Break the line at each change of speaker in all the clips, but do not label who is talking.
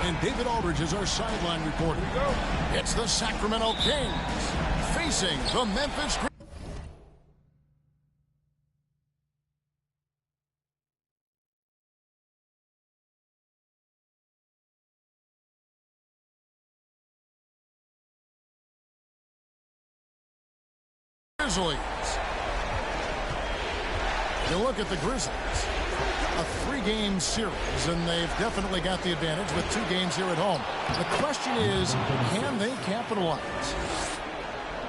And David Aldridge is our sideline reporter. It's the Sacramento Kings facing the Memphis Grizzlies. You look at the Grizzlies, a 3-game series, and they've definitely got the advantage with 2 games here at home. The question is, can they capitalize?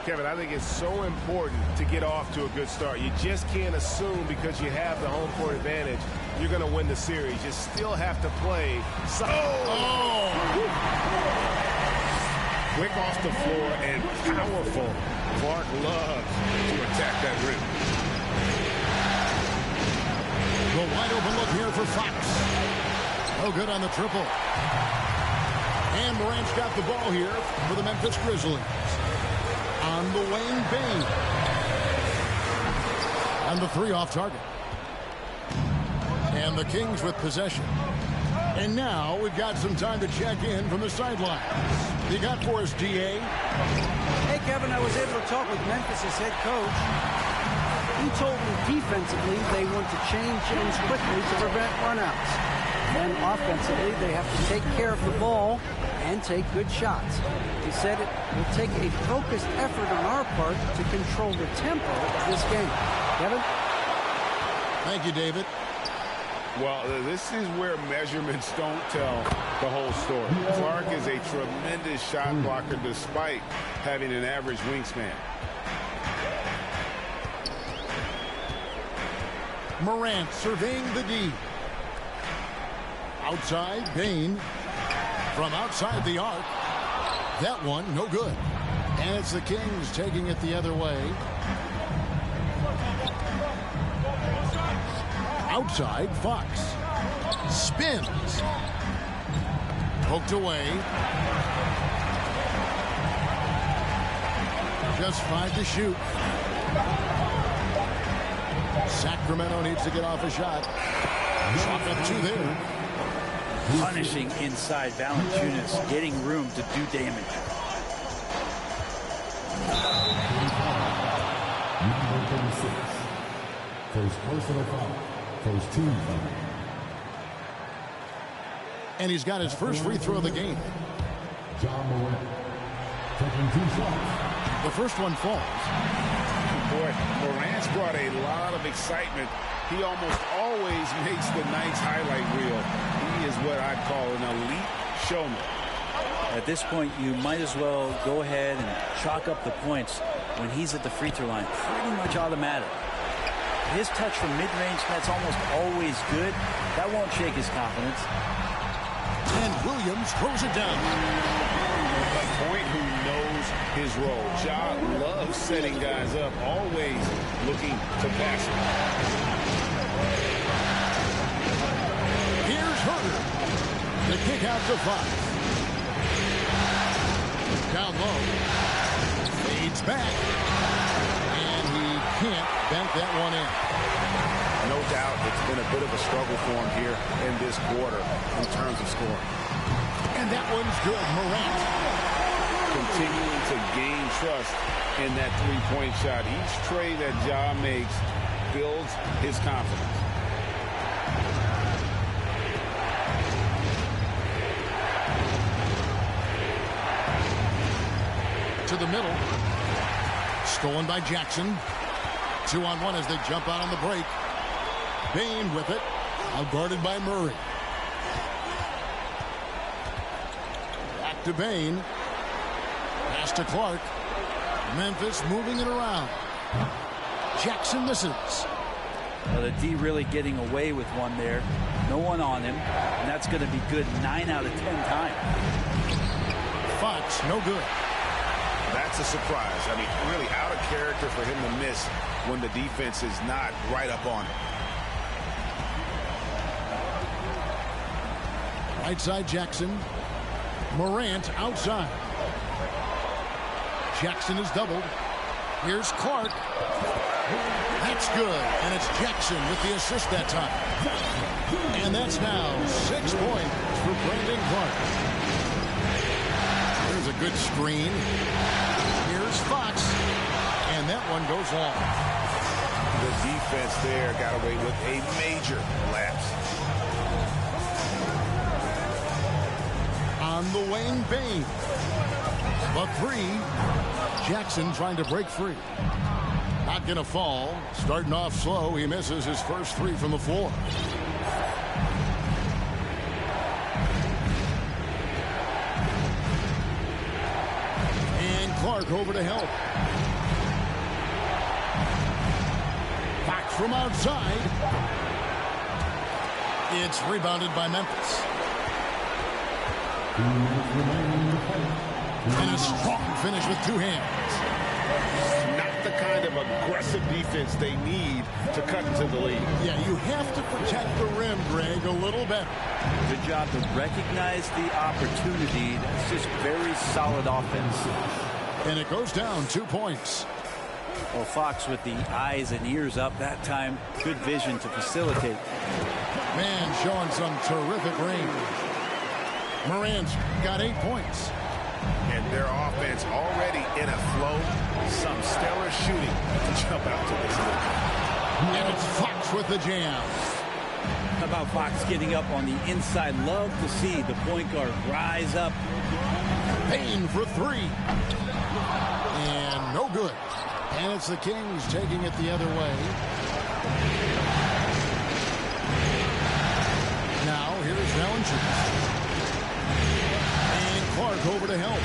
Kevin, I think it's so important to get off to a good start. You just can't assume because you have the home court advantage you're going to win the series. You still have to play. Quick off the floor and powerful. Clark loves to attack that rim.
The wide open look here for Fox. No good on the triple. And Morant's got the ball here for the Memphis Grizzlies. On the wing, Bane. And the 3 off target. And the Kings with possession. And now we've got some time to check in from the sidelines. You got for us, D.A.?
Hey, Kevin, I was able to talk with Memphis' head coach. He told me defensively they want to change ends quickly to prevent runouts. And offensively, they have to take care of the ball and take good shots. He said it will take a focused effort on our part to control the tempo of this game. Kevin?
Thank you, David.
Well, this is where measurements don't tell the whole story. Clark is a tremendous shot blocker despite having an average wingspan.
Morant surveying the D. Outside, Bane. From outside the arc. That one, no good. And it's the Kings taking it the other way. Outside, Fox. Spins. Poked away. Just 5 to shoot. Sacramento needs to get off a shot. Shot up 2 there.
Punishing inside Valanciunas, getting room to do damage.
Number 36. First personal foul. First team foul.
And he's got his first free throw of the game.
John Morant. Taking 2 shots.
The first one falls.
Boy, Morant's brought a lot of excitement. He almost always makes the night's highlight reel. He is what I'd call an elite showman.
At this point, you might as well go ahead and chalk up the points when he's at the free throw line. Pretty much automatic. His touch from mid-range, that's almost always good. That won't shake his confidence.
And Williams throws it down.
A point who knows his role. Ja loves setting guys up, always looking to pass it.
Here's Herter. The kick out to Fox. Down low. Fades back. And he can't bank that one in.
No doubt it's been a bit of a struggle for him here in this quarter in terms of scoring.
And that one's good. Morant.
Continuing to gain trust in that three-point shot. Each trade that Ja makes builds his confidence.
To the middle. Stolen by Jackson. 2-on-1 as they jump out on the break. Bane with it. Out guarded by Murray. Back to Bane. Pass to Clark. Memphis moving it around. Jackson misses.
Well, the D really getting away with one there. No one on him. And that's going to be good 9 out of 10 times.
Fox, no good.
That's a surprise. I mean, really out of character for him to miss when the defense is not right up on him.
Right side Jackson. Morant outside. Jackson is doubled. Here's Clark. That's good. And it's Jackson with the assist that time. And that's now 6 points for Brandon Clark. Screen. Here's Fox. And that one goes long.
The defense there got away with a major lapse.
On the wing, Bane. The three. Jackson trying to break free. Not going to fall. Starting off slow. He misses his first three from the floor. And Clark over to help. Back from outside. It's rebounded by Memphis. And a strong finish with two hands.
Not the kind of aggressive defense they need to cut into the lead.
Yeah, you have to protect the rim, Greg, a little better.
Good job to recognize the opportunity. That's just very solid offense.
And it goes down 2 points.
Well, Fox with the eyes and ears up that time. Good vision to facilitate.
Man showing some terrific range. Morant's got 8 points.
And their offense already in a flow. Some stellar shooting to jump out to this lead.
And it's Fox with the jam.
How about Fox getting up on the inside? Love to see the point guard rise up.
Payne for three. And no good. And it's the Kings taking it the other way. Now here's Valanciunas. And Clark over to help.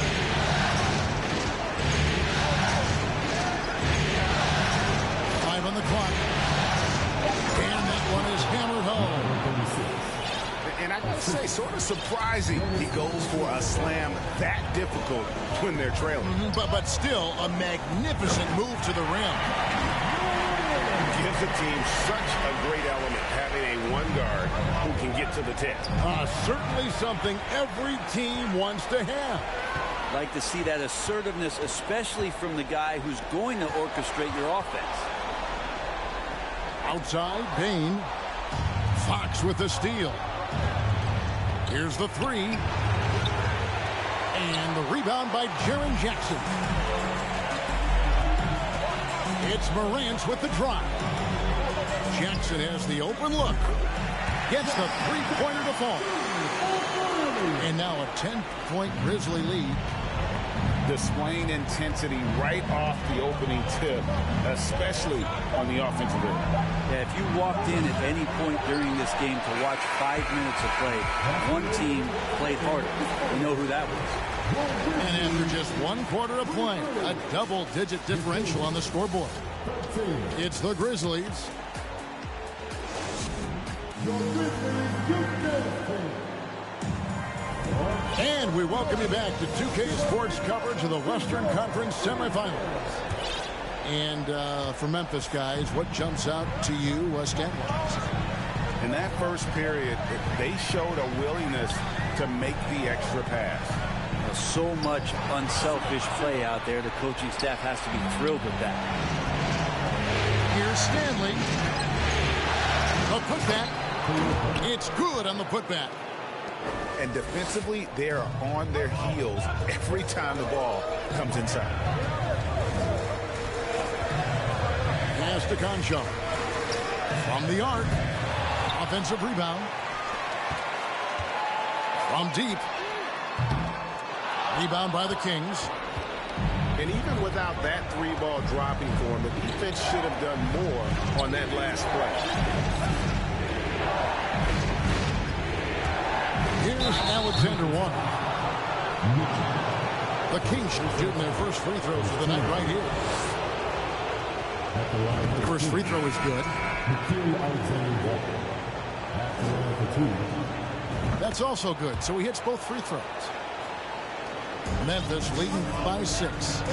Five on the clock. And that one is hammered home.
And I gotta say, sort of surprising he goes for a slam that difficult when they're trailing.
But still a magnificent move to the rim.
Gives the team such a great element having a one guard who can get to the tip.
Certainly something every team wants to have.
Like to see that assertiveness, especially from the guy who's going to orchestrate your offense.
Outside, Payne. Fox with the steal. Here's the three. And the rebound by Jaren Jackson. It's Morant with the drive. Jackson has the open look. Gets the three-pointer to fall. And now a 10-point Grizzly lead.
Displaying intensity right off the opening tip, especially on the offensive end.
Yeah, if you walked in at any point during this game to watch 5 minutes of play, one team played harder. We know who that was.
And after just 1 quarter of play, a double-digit differential on the scoreboard. It's the Grizzlies. And we welcome you back to 2K Sports coverage of the Western Conference semifinals. And for Memphis guys, what jumps out to you stat-wise?
In that first period, they showed a willingness to make the extra pass.
So much unselfish play out there. The coaching staff has to be thrilled with that.
Here's Stanley. A putback. It's good on the putback.
And defensively, they are on their heels every time the ball comes inside.
Pass to Concho. From the arc. Offensive rebound. From deep. Rebound by the Kings.
And even without that three ball dropping for him, the defense should have done more on that last play.
Here's Alexander Walker. The Kings shooting their first free throws of the night right here. The first free throw is good. That's also good. So he hits both free throws. Memphis leading by 6.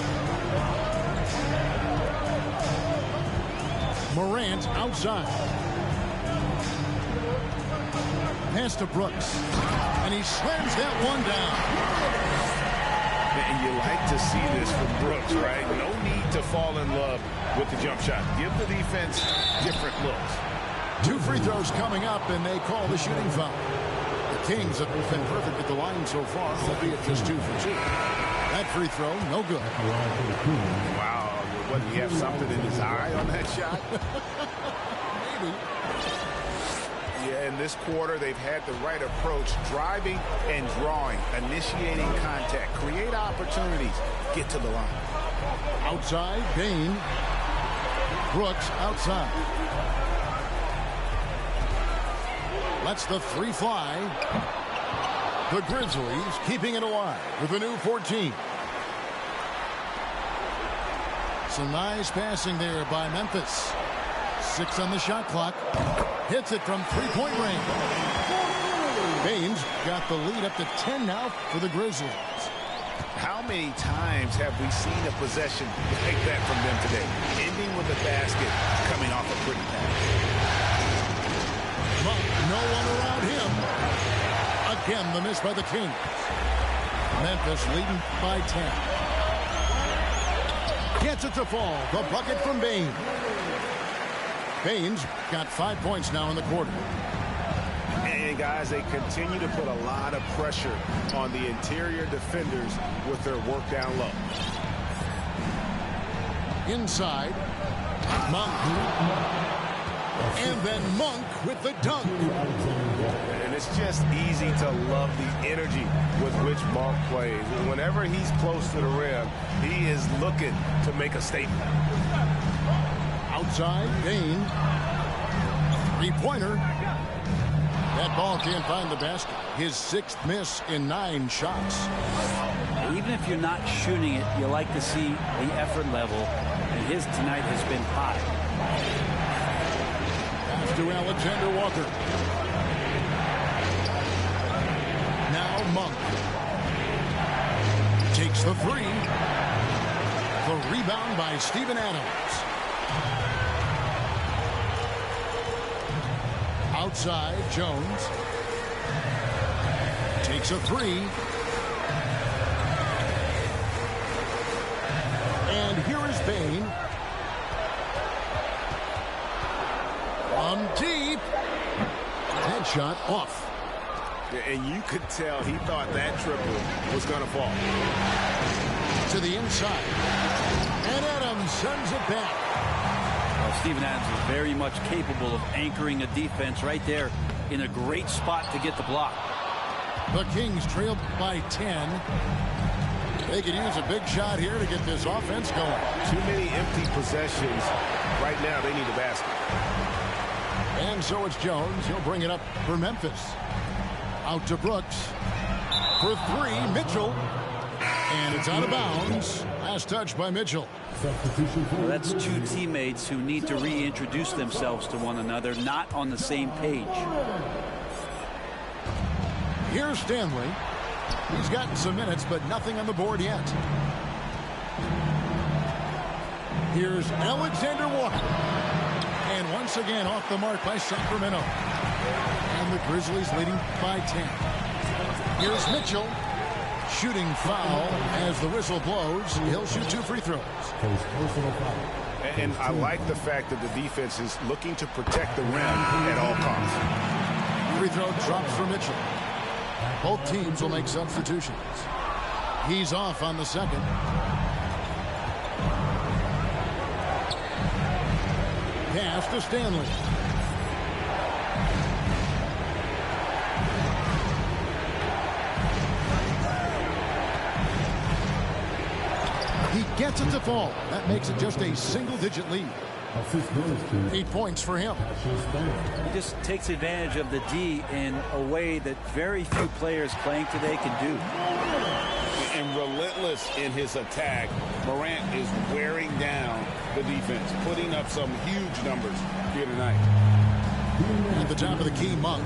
Morant outside. Pass to Brooks. And he slams that one down.
And you like to see this from Brooks, right? No need to fall in love with the jump shot. Give the defense different looks.
2 free throws coming up, and they call the shooting foul. The Kings have been perfect at the line so far, albeit just 2 for 2. That free throw, no good.
Wow, wouldn't he have something in his eye on that shot?
Maybe.
Yeah, in this quarter, they've had the right approach, driving and drawing, initiating contact, create opportunities, get to the line.
Outside, Bain. Brooks outside. Lets the three fly. The Grizzlies keeping it alive with a new 14. Some nice passing there by Memphis. 6 on the shot clock. Hits it from three-point range. Baines got the lead up to 10 now for the Grizzlies.
How many times have we seen a possession like that from them today? Ending with a basket, coming off a pretty pass.
Monk, no one around him. Again, the miss by the Kings. Memphis leading by 10. Gets it to fall. The bucket from Baines. Baines got 5 points now in the quarter.
And guys, they continue to put a lot of pressure on the interior defenders with their work down low.
Inside. Monk. And then Monk with the dunk.
And it's just easy to love the energy with which Monk plays. Whenever he's close to the rim, he is looking to make a statement.
Outside, Bain. Three-pointer. That ball can't find the basket. His 6th miss in 9 shots.
Even if you're not shooting it, you like to see the effort level, and his tonight has been high.
Pass to Alexander Walker. Now Monk. Takes the three. The rebound by Steven Adams. Outside, Jones. Takes a three. And here is Bain. On deep. Headshot off.
And you could tell he thought that triple was going to fall.
To the inside. And Adams sends it back.
Well, Steven Adams is very much capable of anchoring a defense right there in a great spot to get the block.
The Kings trailed by 10. They could use a big shot here to get this offense going.
Too many empty possessions. Right now, they need a basket.
And so it's Jones. He'll bring it up for Memphis. Out to Brooks. For three, Mitchell. And it's out of bounds. Last touch by Mitchell.
Well, that's two teammates who need to reintroduce themselves to one another, not on the same page.
Here's Stanley. He's gotten some minutes, but nothing on the board yet. Here's Alexander Walker. And once again off the mark by Sacramento. And the Grizzlies leading by 10. Here's Mitchell. Shooting foul as the whistle blows. He'll shoot 2 free throws.
And I like the fact that the defense is looking to protect the rim at all costs.
Free throw drops for Mitchell. Both teams will make substitutions. He's off on the second. Pass to Stanley. He gets it to fall. That makes it just a single-digit lead. 8 points for him.
He just takes advantage of the D in a way that very few players playing today can do.
And relentless in his attack, Morant is wearing down the defense, putting up some huge numbers here tonight.
At the top of the key, Monk.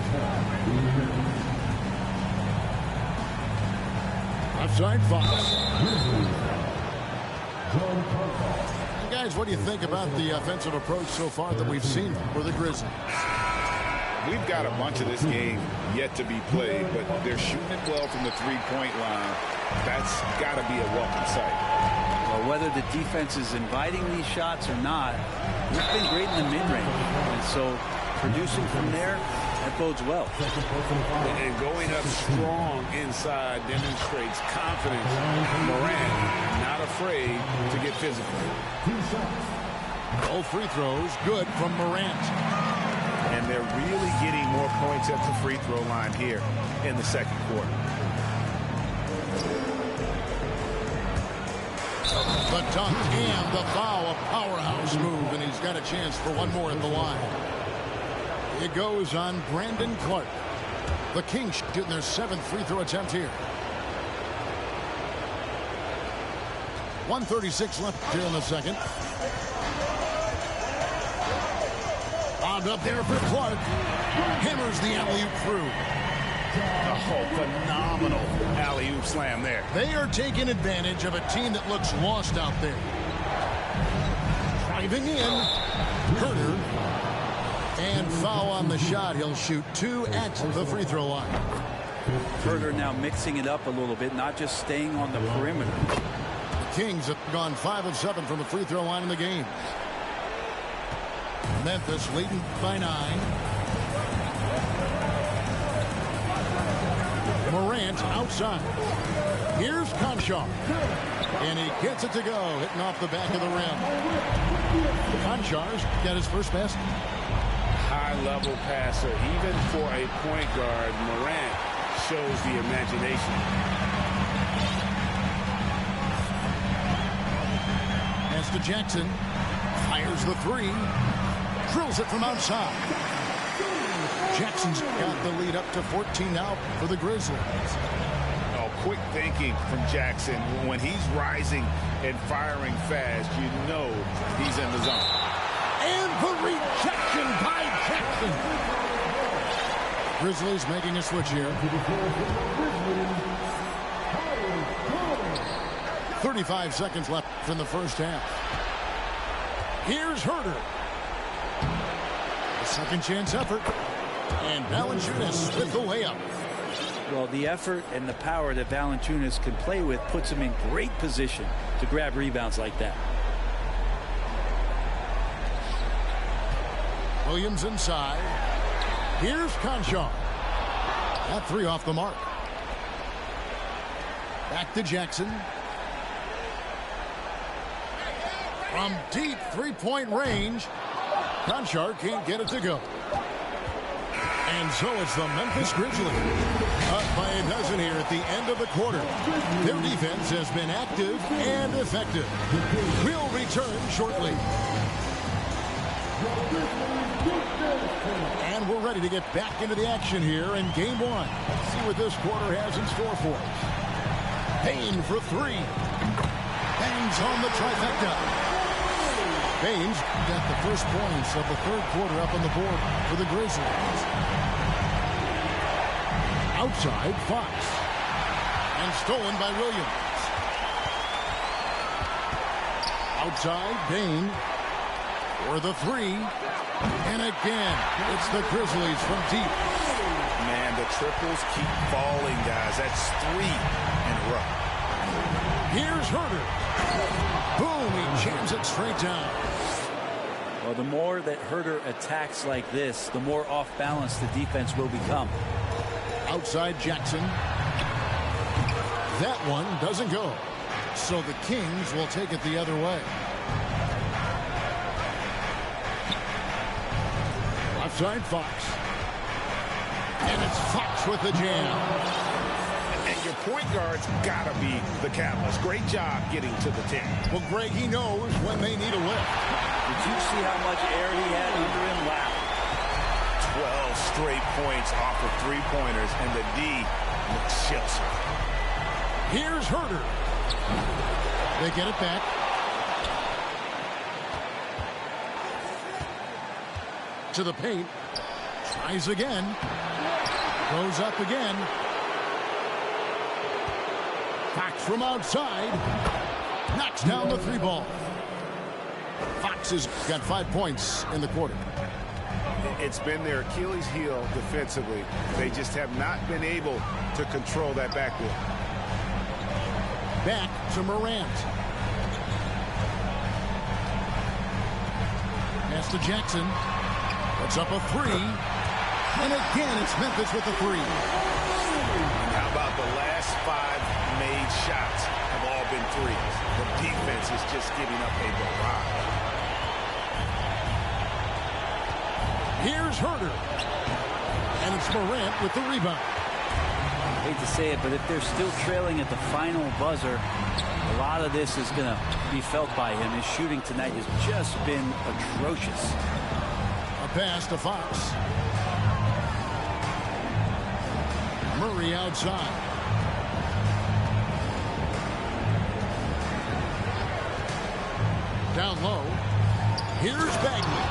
Offside, Fox. And guys, what do you think about the offensive approach so far that we've seen for the Grizzlies?
We've got a bunch of this game yet to be played, but they're shooting it well from the three-point line. That's got to be a welcome sight.
Well, whether the defense is inviting these shots or not, he's been great in the mid-range. And so producing from there, That bodes well.
And going up strong inside demonstrates confidence. Morant not afraid to get physical.
Both free throws good from Morant.
And they're really getting more points at the free throw line here in the second quarter.
The dunk and the foul, a powerhouse move, and he's got a chance for one more at the line. It goes on Brandon Clark. The Kings shooting their 7th free throw attempt here. 1:36 left here in the second. Bobbed up there for Clark. Hammers the alley-oop through.
Oh, phenomenal alley-oop slam there.
They are taking advantage of a team that looks lost out there. Driving in. Herter. And foul on the shot. He'll shoot 2 at the free throw line.
Herter now mixing it up a little bit, not just staying on the perimeter.
The Kings have gone 5 of 7 from the free throw line in the game. Memphis leading by 9. Morant outside. Here's Conchar. And he gets it to go, hitting off the back of the rim. Conchar's got his first basket.
High-level passer. Even for a point guard, Morant shows the imagination.
As to Jackson. Fires the 3. Drills it from outside. Jackson's got the lead up to 14 now for the Grizzlies.
Oh, quick thinking from Jackson. When he's rising and firing fast, you know he's in the zone.
And the rejection by Jackson. Grizzlies making a switch here. 35 seconds left in the first half. Here's Herter. A second chance effort. And Valanciunas with the layup.
Well, the effort and the power that Valanciunas can play with puts him in great position to grab rebounds like that.
Williams inside. Here's Conchar. That 3 off the mark. Back to Jackson. From deep three-point range, Conchar can't get it to go. And so it's the Memphis Grizzlies up by a dozen here at the end of the quarter. Their defense has been active and effective. We'll return shortly. And we're ready to get back into the action here in game 1. Let's see what this quarter has in store for us. Payne for 3. Bangs on the trifecta. Baines got the first points of the third quarter up on the board for the Grizzlies. Outside, Fox. And stolen by Williams. Outside, Bain for the 3. And again, it's the Grizzlies from deep.
Man, the triples keep falling, guys. That's 3 in a row.
Here's Herter. Boom, he jams it straight down.
Well, the more that Herter attacks like this, the more off balance the defense will become.
Outside Jackson. That one doesn't go. So the Kings will take it the other way. Left side Fox. And it's Fox with the jam.
And your point guard's got to be the catalyst. Great job getting to the 10.
Well, Greg, he knows when they need a lift.
Did you see how much air he had under him? Wow.
12 straight points off of 3-pointers, and the D looks chips.
Here's Herter. They get it back. To the paint. Tries again. Goes up again. Fox from outside. Knocks down the 3 ball. Fox has got 5 points in the quarter.
It's been their Achilles heel defensively. They just have not been able to control that backcourt.
Back to Morant. Pass to Jackson. Puts up a 3. And again, it's Memphis with the three.
How about the last 5 made shots have all been threes? The defense is just giving up a barrage.
Here's Herter. And it's Morant with the rebound.
I hate to say it, but if they're still trailing at the final buzzer, a lot of this is going to be felt by him. His shooting tonight has just been atrocious.
A pass to Fox. Murray outside. Down low. Here's Bagley.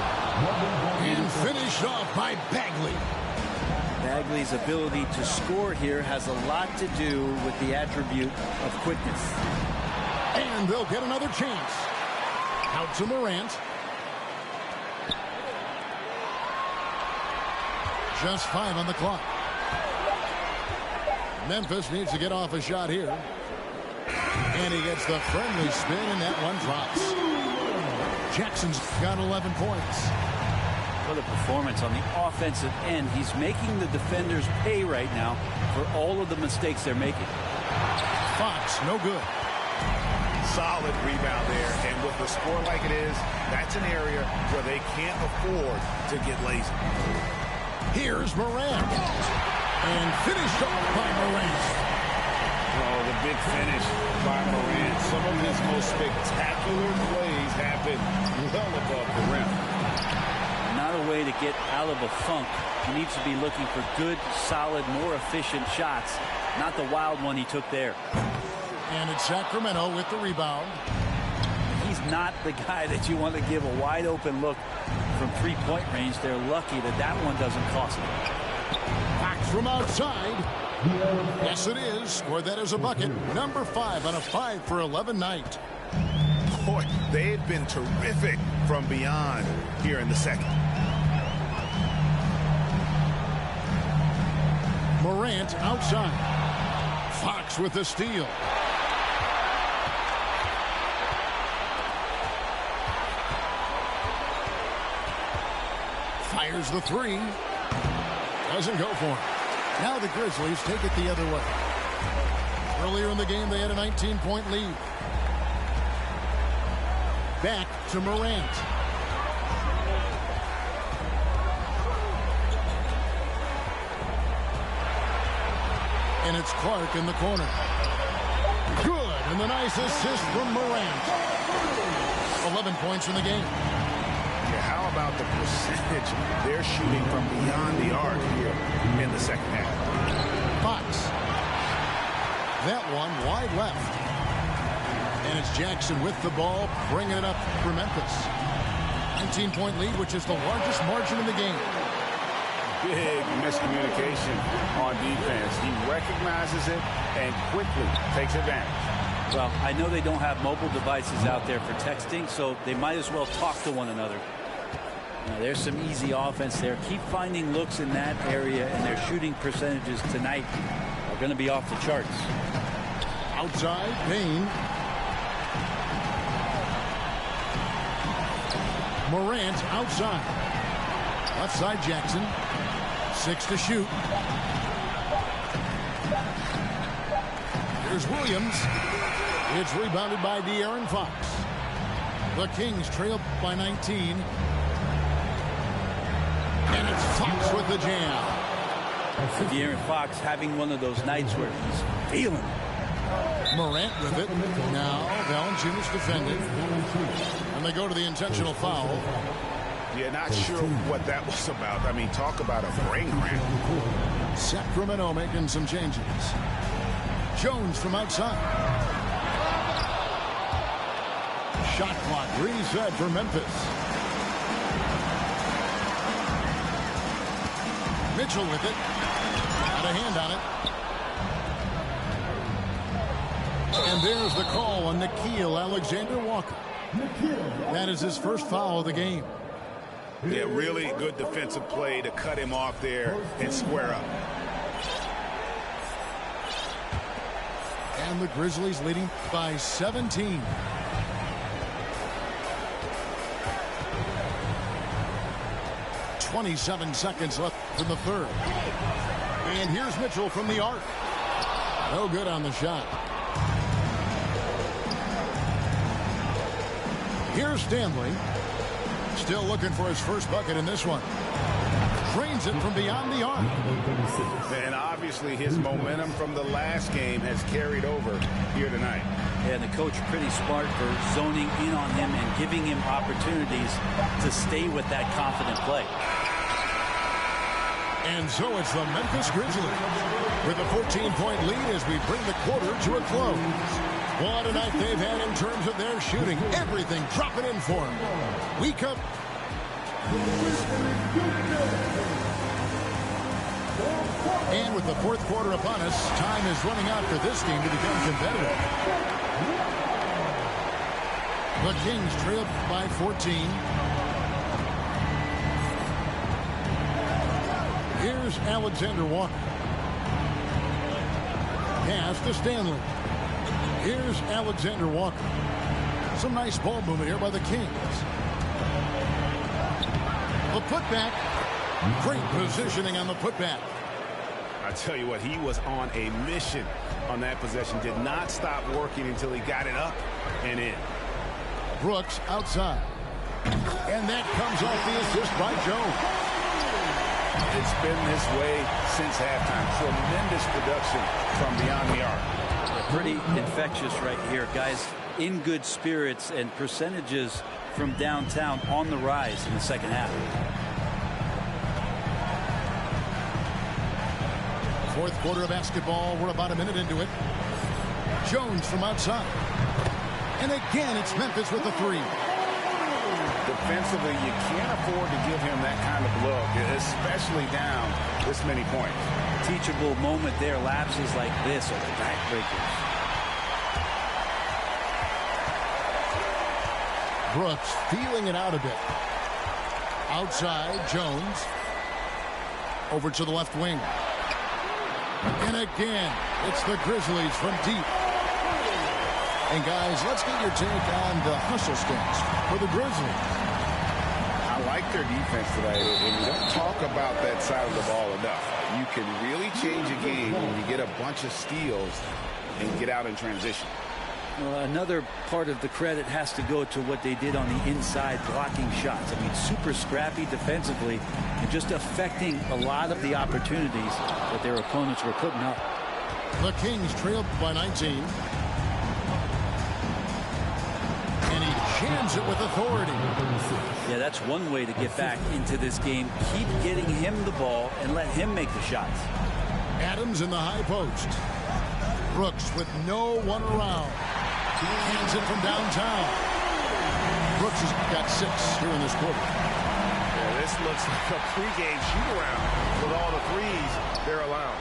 And finished off by Bagley.
Bagley's ability to score here has a lot to do with the attribute of quickness.
And they'll get another chance. Out to Morant. Just 5 on the clock. Memphis needs to get off a shot here. And he gets the friendly spin, and that one drops. Jackson's got 11 points.
What a performance on the offensive end. He's making the defenders pay right now for all of the mistakes they're making.
Fox, no good.
Solid rebound there, and with a score like it is, that's an area where they can't afford to get lazy.
Here's Morant. And finished off by Morant.
Oh, the big finish by Morant. Some of his most spectacular plays happen well above the rim.
Not a way to get out of a funk. He needs to be looking for good, solid, more efficient shots, not the wild one he took there.
And it's Sacramento with the rebound.
He's not the guy that you want to give a wide open look from three-point range. They're lucky that that one doesn't cost them.
Fox from outside. Yes, it is. Scored that as a bucket. Number 5 on a 5 for 11 night.
Boy, they've been terrific from beyond here in the second.
Morant outside. Fox with the steal. Fires the three. Doesn't go for it. Now the Grizzlies take it the other way. Earlier in the game, they had a 19-point lead. Back to Morant. And it's Clark in the corner. Good, and the nice assist from Morant. 11 points in the game.
Yeah, how about the percentage they're shooting from beyond the arc here in the second half?
Fox. That one wide left. And it's Jackson with the ball, bringing it up for Memphis. 19-point lead, which is the largest margin in the game.
Big miscommunication on defense. He recognizes it and quickly takes advantage.
Well, I know they don't have mobile devices out there for texting, so they might as well talk to one another. Now, there's some easy offense there. Keep finding looks in that area, and their shooting percentages tonight are going to be off the charts.
Outside, Payne. Morant outside. Left side, Jackson. 6 to shoot. Here's Williams. It's rebounded by De'Aaron Fox. The Kings trail by 19. And it's Fox with the jam.
De'Aaron Fox having one of those nights where he's feeling it.
Morant with it. Now Valanciunas defended. And they go to the intentional foul.
Yeah, not sure what that was about. I mean, talk about a brain cramp.
Sacramento making some changes. Jones from outside. Shot clock reset for Memphis. Mitchell with it. Got a hand on it. And there's the call on Nickeil Alexander-Walker. That is his first foul of the game.
Yeah, really good defensive play to cut him off there and square up.
And the Grizzlies leading by 17. .27 seconds left from the third. And here's Mitchell from the arc. No good on the shot. Here's Stanley. Still looking for his first bucket in this one. Drains it from beyond the arc.
And obviously his momentum from the last game has carried over here tonight.
Yeah, and the coach pretty smart for zoning in on him and giving him opportunities to stay with that confident play.
And so it's the Memphis Grizzlies with a 14-point lead as we bring the quarter to a close. What a night they've had in terms of their shooting. Everything dropping in for them. Week up. And with the fourth quarter upon us, time is running out for this game to become competitive. The Kings trail by 14. Here's Alexander Walker. Pass to Stanley. Here's Alexander Walker. Some nice ball movement here by the Kings. The putback. Great positioning on the putback.
I tell you what, he was on a mission on that possession. Did not stop working until he got it up and in.
Brooks outside. And that comes off the assist by Jones.
It's been this way since halftime. Tremendous production from beyond the arc.
Pretty infectious right here. Guys in good spirits and percentages from downtown on the rise in the second half.
Fourth quarter of basketball. We're about a minute into it. Jones from outside. And again, it's Memphis with the three.
Defensively, you can't afford to give him that kind of look, especially down this many points.
Teachable moment there. Lapses like this are backbreakers.
Brooks feeling it out a bit. Outside, Jones. Over to the left wing. And again, it's the Grizzlies from deep. And guys, let's get your take on the hustle stance for the Grizzlies.
I like their defense today, and we don't talk about that side of the ball enough. You can really change a game when you get a bunch of steals and get out in transition.
Another part of the credit has to go to what they did on the inside blocking shots. I mean, super scrappy defensively and just affecting a lot of the opportunities that their opponents were putting up.
The Kings trailed by 19. And he jams it with authority.
Yeah, that's one way to get back into this game. Keep getting him the ball and let him make the shots.
Adams in the high post. Brooks with no one around. Hands it from downtown. Brooks has got 6 here in this quarter.
Yeah, this looks like a pregame shoot-around with all the threes they're allowing.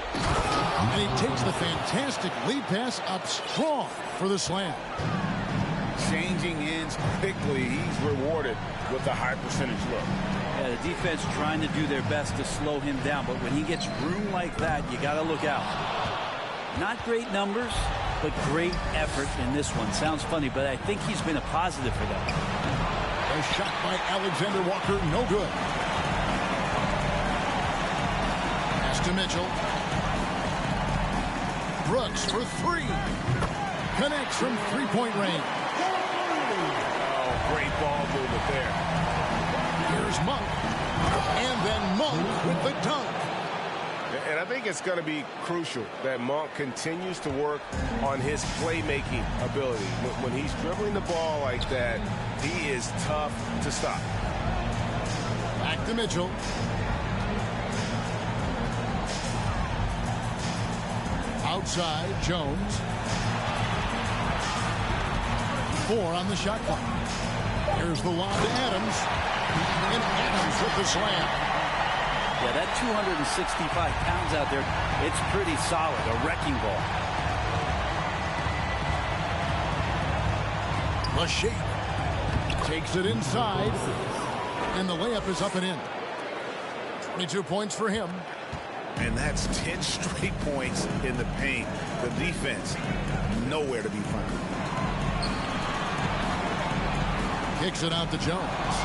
And he takes the fantastic lead pass up strong for the slam.
Changing ends quickly, he's rewarded with a high percentage look.
Yeah, the defense trying to do their best to slow him down, but when he gets room like that, you got to look out. Not great numbers, but great effort in this one. Sounds funny, but I think he's been a positive for them.
A shot by Alexander Walker, no good. Pass to Mitchell. Brooks for 3. Connects from three-point range.
Oh, great ball movement there.
Here's Monk. And then Monk with the dunk.
And I think it's going to be crucial that Monk continues to work on his playmaking ability. When he's dribbling the ball like that, he is tough to stop.
Back to Mitchell. Outside, Jones. 4 on the shot clock. Here's the lob to Adams. And Adams with the slam.
Yeah, that 265 pounds out there, it's pretty solid, a wrecking ball.
Lachey takes it inside, and the layup is up and in. 22 points for him.
And that's 10 straight points in the paint. The defense, nowhere to be found.
Kicks it out to Jones.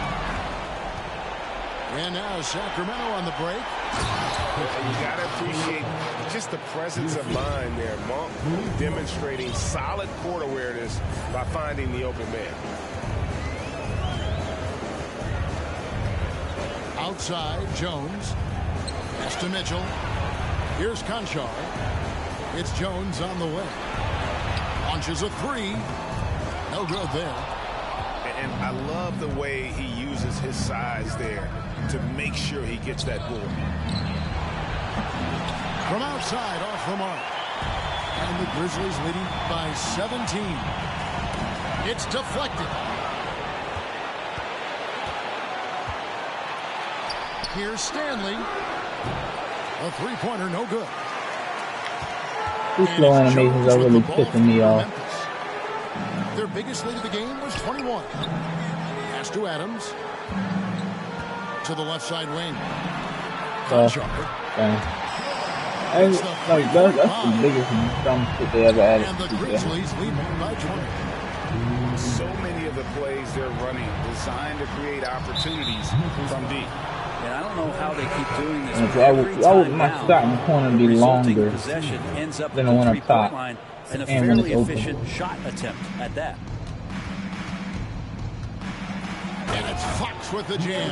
And now Sacramento on the break.
You got to appreciate just the presence of mind there. Monk demonstrating solid court awareness by finding the open man.
Outside, Jones. Pass to Mitchell. Here's Conchar. It's Jones on the way. Launches a three. No good there.
And I love the way he uses his size there to make sure he gets that board.
From outside, off the mark. And the Grizzlies leading by 17. It's deflected. Here's Stanley. A three-pointer, no good.
These slow animations are really pissing me off.
Their biggest lead of the game was 21. Pass to Adams. To the left side wing.
That's the biggest dumb shit they ever added.
And the Grizzlies lead by 20.
So many of the plays they're running designed to create opportunities from deep.
And I don't know how they keep doing this.
My shot in the corner be longer
possession ends up
than the one up top.
line, and a fairly efficient shot attempt at that.
And it's Fox with the jam.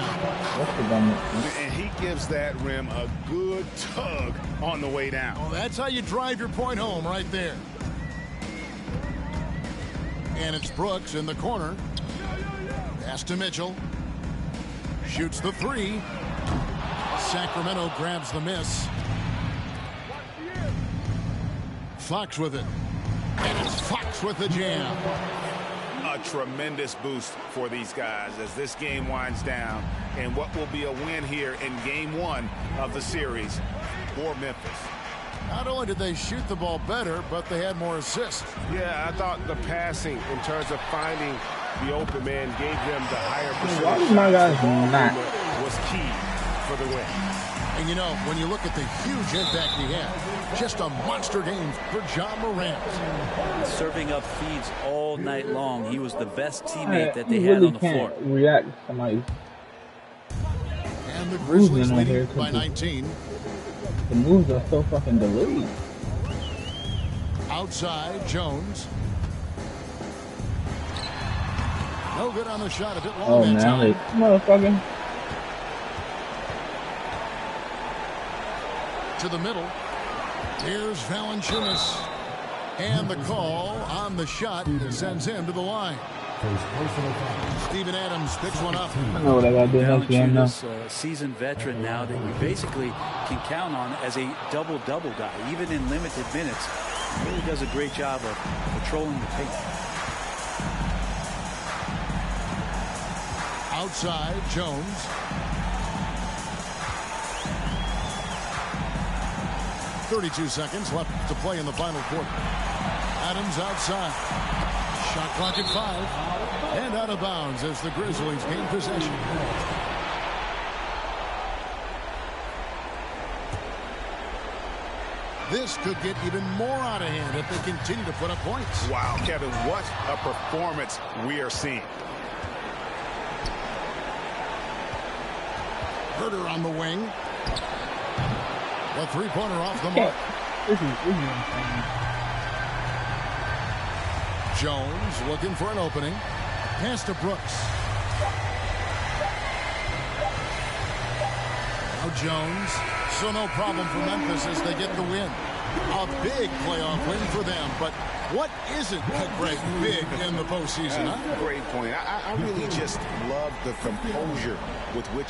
And he gives that rim a good tug on the way down.
Well, that's how you drive your point home right there. And it's Brooks in the corner. Pass to Mitchell. Shoots the three. Sacramento grabs the miss. Fox with it. And it's Fox with the jam.
A tremendous boost for these guys as this game winds down. And what will be a win here in game one of the series for Memphis.
Not only did they shoot the ball better, but they had more assists.
Yeah, I thought the passing in terms of finding the open man gave them the higher percentage.
Why did my guys not?
Was key for the win.
And you know, when you look at the huge impact he had, just a monster game for John Morant.
Serving up feeds all night long. He was the best teammate that they
You
had
really
on the
can't
floor.
react to somebody
And the Grizzlies
moving on here
leading by 19.
the moves are so fucking delayed.
Outside, Jones. No good on the shot. A bit long
Oh
that
man,
time.
like motherfucker.
To the middle. Here's Valanciunas. And the call on the shot sends him to the line. Steven Adams picks one up.
I know what I gotta do next game now.
Valanciunas, a seasoned veteran now that you basically can count on as a double-double guy, even in limited minutes. He really does a great job of patrolling the paint.
Outside, Jones. 32 seconds left to play in the final quarter. Adams outside. Shot clock at 5. And out of bounds as the Grizzlies gain possession. This could get even more out of hand if they continue to put up points.
Wow, Kevin, what a performance we are seeing.
Herter on the wing. A three-pointer off the mark.
This is insane.
Jones looking for an opening. Pass to Brooks. Now Jones. So no problem for Memphis as they get the win. A big playoff win for them. But what isn't Greg big in the postseason? Huh?
Great point. I really just love the composure with which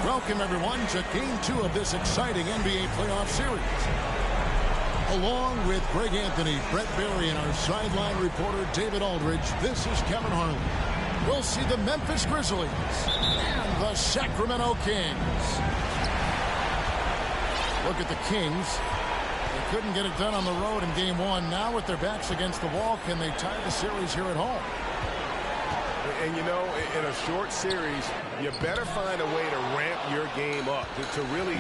Welcome, everyone, to Game 2 of this exciting NBA playoff series. Along with Greg Anthony, Brett Barry, and our sideline reporter, David Aldridge, this is Kevin Harlan. We'll see the Memphis Grizzlies and the Sacramento Kings. Look at the Kings. They couldn't get it done on the road in Game 1. Now with their backs against the wall, can they tie the series here at home?
And, you know, in a short series, you better find a way to ramp your game up, to really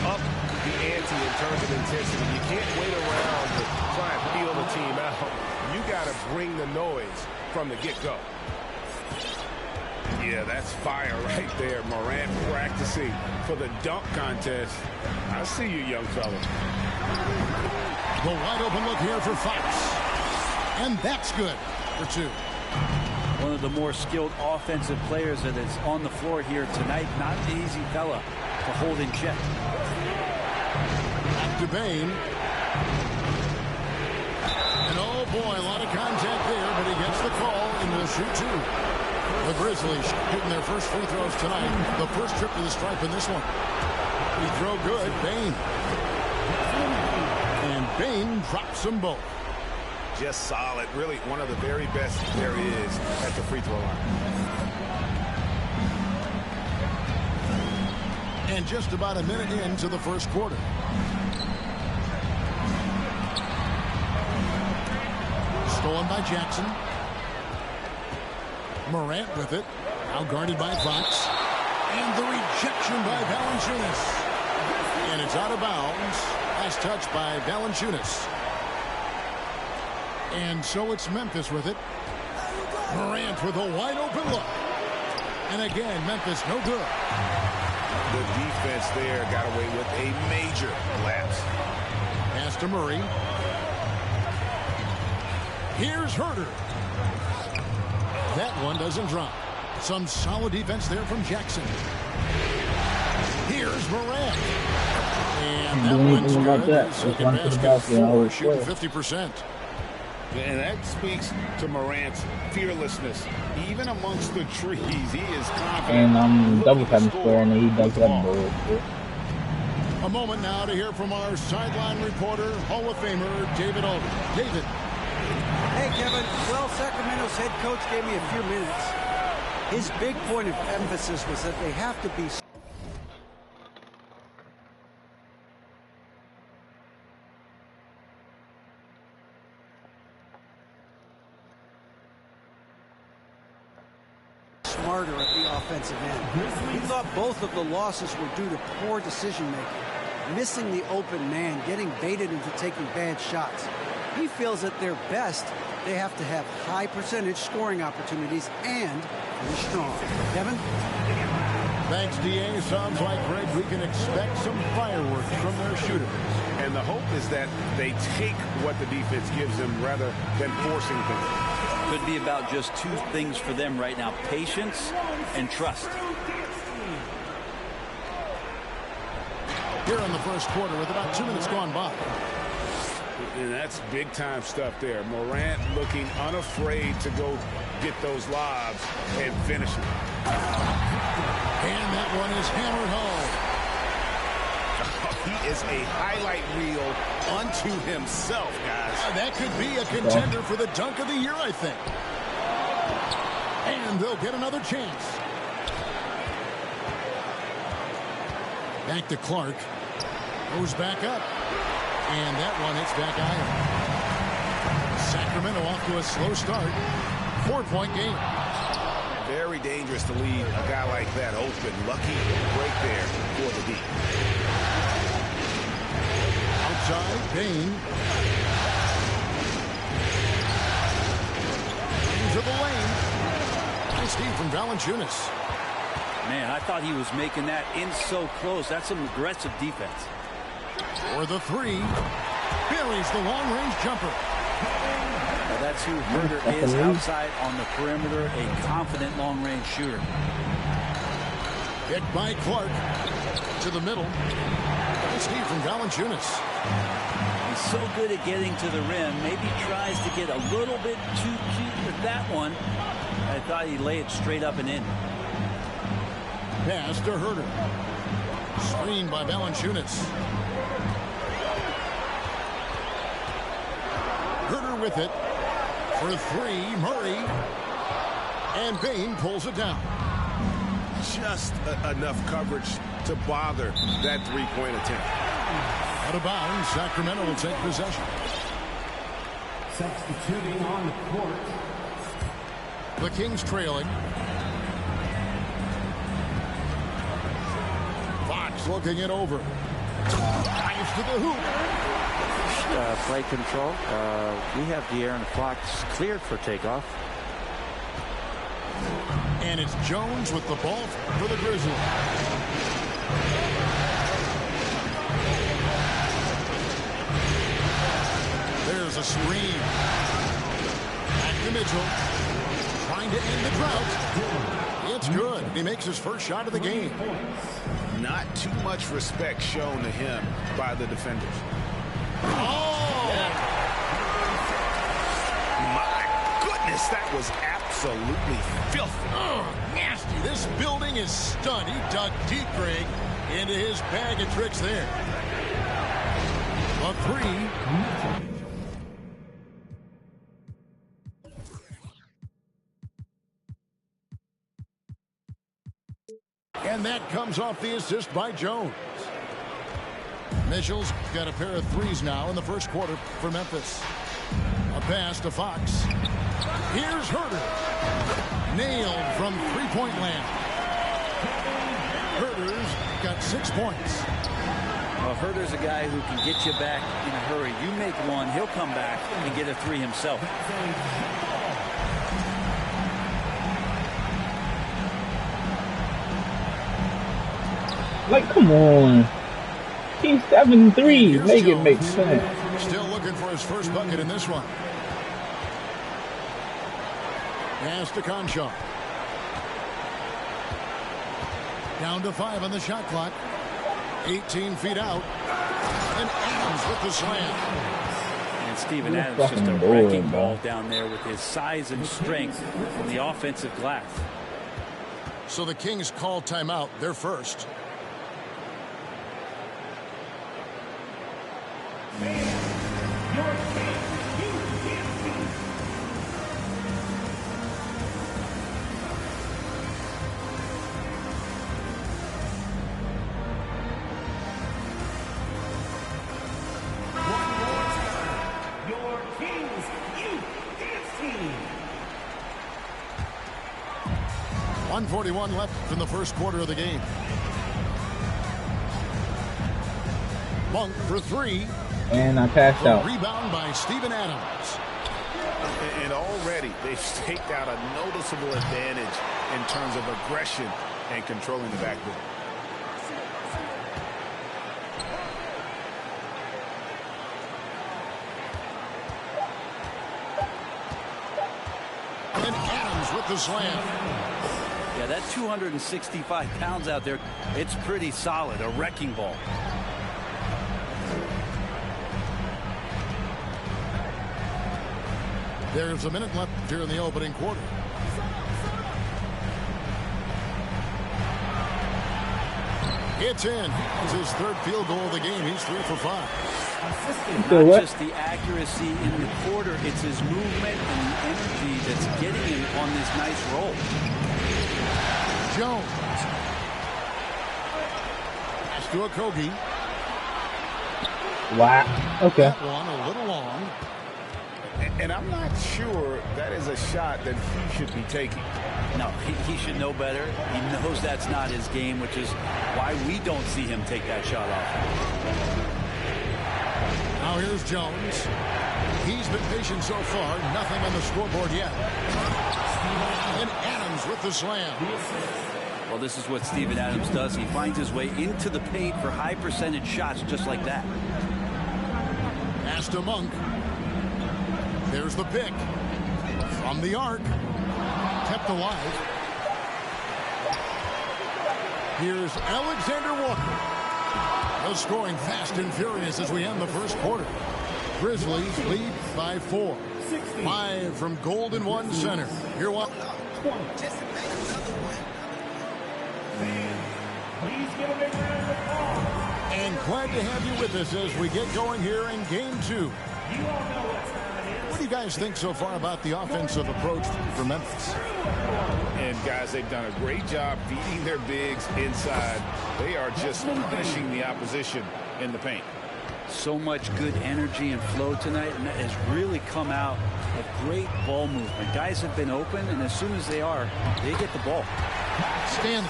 up the ante in terms of intensity. You can't wait around to try and feel the team out. You got to bring the noise from the get-go.
Yeah, that's fire right there. Morant practicing for the dunk contest. I see you, young fella.
The wide open look here for Fox. And that's good for 2.
One of the more skilled offensive players that is on the floor here tonight. Not an easy fella to hold in check.
Back to Bane. And oh boy, a lot of contact there, but he gets the call and will shoot 2. The Grizzlies hitting their first free throws tonight. The first trip to the stripe in this one. Free throw good. Bane. And Bane drops them both.
Just solid. Really one of the very best there is at the free throw line.
And just about a minute into the first quarter. Stolen by Jackson. Morant with it. Now guarded by Fox. And the rejection by Valanciunas. And it's out of bounds. Last touch by Valanciunas. And so it's Memphis with it. Morant with a wide open look. And again, Memphis no good.
The defense there got away with a major lapse.
Pass to Murray. Here's Herter. That one doesn't drop. Some solid defense there from Jackson. Here's Morant. And that one's good. Second basket for shooting 50%.
And that speaks to Morant's fearlessness. Even amongst the trees, he is confident.
And I'm double tapping square and he does that bullshit.
A moment now to hear from our sideline reporter, Hall of Famer David Aldridge. David.
Hey, Kevin. Well, Sacramento's head coach gave me a few minutes. His big point of emphasis was that they have to be smarter at the offensive end. He thought both of the losses were due to poor decision-making, missing the open man, getting baited into taking bad shots. He feels at their best, they have to have high percentage scoring opportunities and finish strong. Kevin?
Thanks, D.A. Sounds like, Greg, we can expect some fireworks from their shooters.
And the hope is that they take what the defense gives them rather than forcing things.
Could be about just 2 things for them right now: patience and trust.
Here in the first quarter with about 2 minutes gone by.
And that's big-time stuff there. Morant looking unafraid to go get those lobs and finish them.
And that one is hammered home.
He is a highlight reel unto himself, guys.
That could be a contender for the dunk of the year, I think. And they'll get another chance. Back to Clark. Goes back up. And that one hits back iron. Sacramento off to a slow start. 4-point game.
Very dangerous to leave a guy like that open. Lucky break there for the deep.
Outside, Bane. Into the lane. Nice steal from Valanciunas.
Man, I thought he was making that in so close. That's some aggressive defense.
For the 3. Buries the long-range jumper.
Now that's who Herter is outside on the perimeter, a confident long-range shooter.
Hit by Clark to the middle. Nice steal from Valanciunas.
He's so good at getting to the rim. Maybe tries to get a little bit too cute with that one. I thought he'd lay it straight up and in.
Pass to Herter. Screened by Valanciunas. Herter with it. For 3, Murray. And Bane pulls it down.
Just enough coverage to bother that 3-point attempt.
Out of bounds, Sacramento will take possession.
Substituting on the court.
The Kings trailing. Fox looking it over. Drives to the hoop.
Play control. We have De'Aaron Fox cleared for takeoff.
And it's Jones with the ball for the Grizzlies. There's a screen. Back to Mitchell. Trying to end the drought. It's good. He makes his first shot of the game.
Not too much respect shown to him by the defenders.
Oh!
My goodness, that was absolutely filthy.
Oh, nasty. This building is stunned. He dug deep, Greg, into his bag of tricks there. A three. And that comes off the assist by Jones. Mitchell's got a pair of threes now in the first quarter for Memphis. A pass to Fox. Here's Herter. Nailed from three-point land. Herter's got 6 points.
Well, Herter's a guy who can get you back in a hurry. You make one, he'll come back and get a three himself.
Like, come on. He's 7-3. Make it make sense.
Still looking for his first bucket in this one. Pass to Conchar. Down to 5 on the shot clock. 18 feet out. And Adams with the slam.
And Steven Adams just a wrecking ball down there with his size and strength on the offensive glass.
So the Kings call timeout. They're first.
Your Kings Youth Dance Team.
1:41 left in the first quarter of the game. Monk for three.
And I passed out.
Rebound by Steven Adams.
And already they've staked out a noticeable advantage in terms of aggression and controlling the backboard.
And Adams with the slam.
Yeah, that 265 pounds out there, it's pretty solid, a wrecking ball.
There's a minute left here in the opening quarter. It's in. It's his third field goal of the game. He's 3 for 5.
Not just the accuracy in the quarter, it's his movement and the energy that's getting him on this nice roll.
Jones. Pass to Okogie.
Wow. Okay.
That one a little long.
And I'm not sure that is a shot that he should be taking.
No, he should know better. He knows that's not his game, which is why we don't see him take that shot off.
Now here's Jones. He's been patient so far. Nothing on the scoreboard yet. And Adams with the slam.
Well, this is what Steven Adams does. He finds his way into the paint for high percentage shots just like that.
Pass to Monk. There's the pick. From the arc. Kept alive. Here's Alexander Walker. No scoring fast and furious as we end the first quarter. Grizzlies lead by 4. 5 from Golden One Center. Here one. And glad to have you with us as we get going here in game 2. What do you guys think so far about the offensive approach for Memphis?
And guys, they've done a great job feeding their bigs inside. They are just punishing the opposition in the paint.
So much good energy and flow tonight, and that has really come out of great ball movement. Guys have been open, and as soon as they are, they get the ball.
Stanley.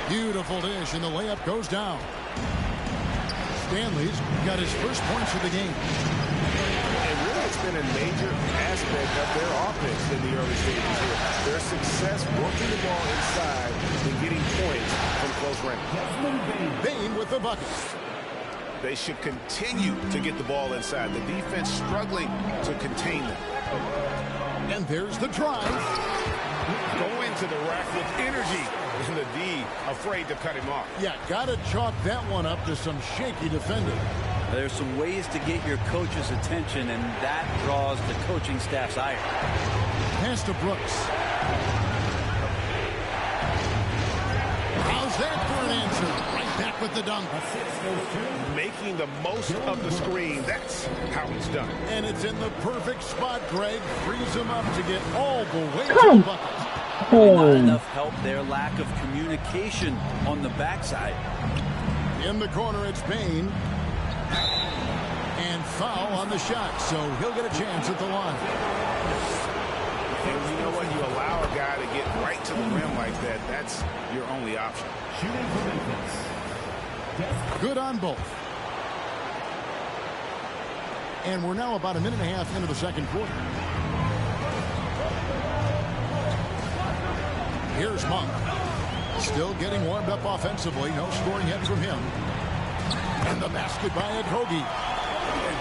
Beautiful dish, and the layup goes down. Stanley's got his first points of the game.
And really, it's
been a major aspect of their offense in the early stages here. Their success working the ball inside and getting points from close range.
Bane with the bucket.
They should continue to get the ball inside. The defense struggling to contain them.
And there's the drive.
Go into the rack with energy. And the D afraid to cut him off.
Yeah, got to chalk that one up to some shaky defending.
There's some ways to get your coach's attention, and that draws the coaching staff's ire.
Pass to Brooks. How's that for an answer? Right back with the dunk.
Making the most of the screen. That's how it's done.
And it's in the perfect spot, Greg. Frees him up to get all the way to the bucket.
Not enough help there. Lack of communication on the backside.
In the corner, it's Bane. And foul on the shot, so he'll get a chance at the line.
And you know what? You allow a guy to get right to the rim like that. That's your only option.
Good on both. And we're now about a minute and a half into the second quarter. Here's Monk. Still getting warmed up offensively. No scoring yet from him. And the basket by Okogie.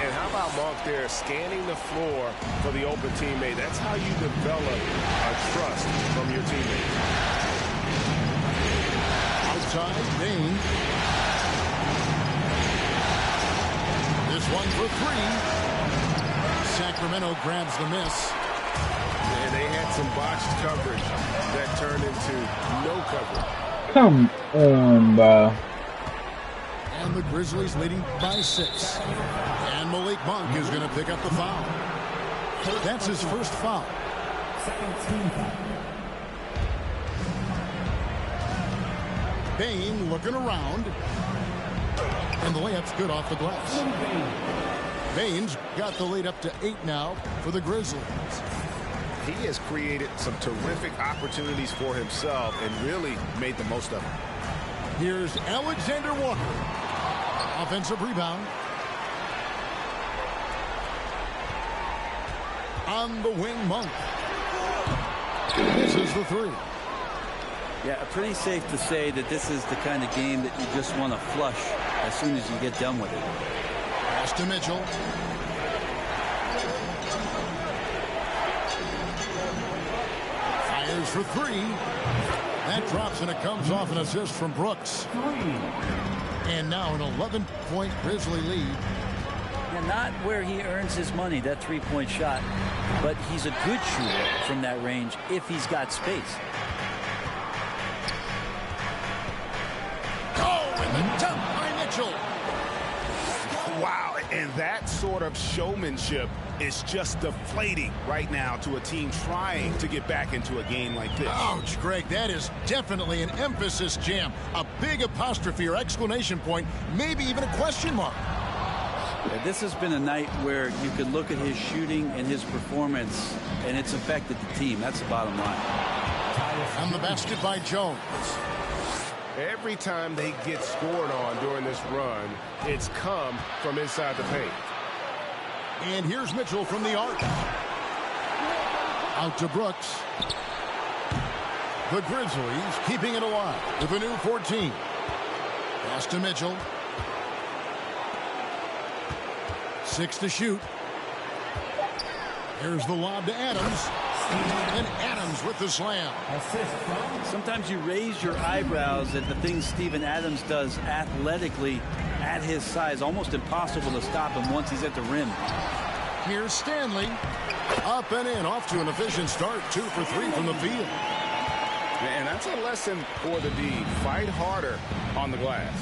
And how about Monk there scanning the floor for the open teammate? That's how you develop a trust from your teammates.
Outside, Bane. This one for three. Sacramento grabs the miss.
And they had some botched coverage that turned into no coverage.
Come on, bro.
And the Grizzlies leading by 6. And Malik Monk is going to pick up the foul. That's his first foul. Bane looking around. And the layup's good off the glass. Bane's got the lead up to 8 now for the Grizzlies.
He has created some terrific opportunities for himself and really made the most of them.
Here's Alexander Walker. Offensive rebound. On the wing, Monk. This is the three.
Yeah, pretty safe to say that this is the kind of game that you just want to flush as soon as you get done with it.
Pass to Mitchell. Fires for three. That drops and it comes off an assist from Brooks. And now an 11-point Grizzly lead.
Yeah, not where he earns his money, that three-point shot, but he's a good shooter from that range if he's got space.
Oh, and the dunk by Mitchell.
Wow, and that sort of showmanship is just deflating right now to a team trying to get back into a game like this.
Ouch, Greg, that is definitely an emphasis jam. A big apostrophe or exclamation point, maybe even a question mark.
Yeah, this has been a night where you can look at his shooting and his performance, and it's affected the team. That's the bottom line.
On the basket by Jones.
Every time they get scored on during this run, it's come from inside the paint.
And here's Mitchell from the arc. Out to Brooks. The Grizzlies keeping it alive with a new 14. Pass to Mitchell. 6 to shoot. Here's the lob to Adams. And Adams with the slam.
Sometimes you raise your eyebrows at the things Steven Adams does athletically at his size. Almost impossible to stop him once he's at the rim.
Here's Stanley. Up and in. Off to an efficient start. 2 for 3 from the field.
And that's a lesson for the D. Fight harder on the glass.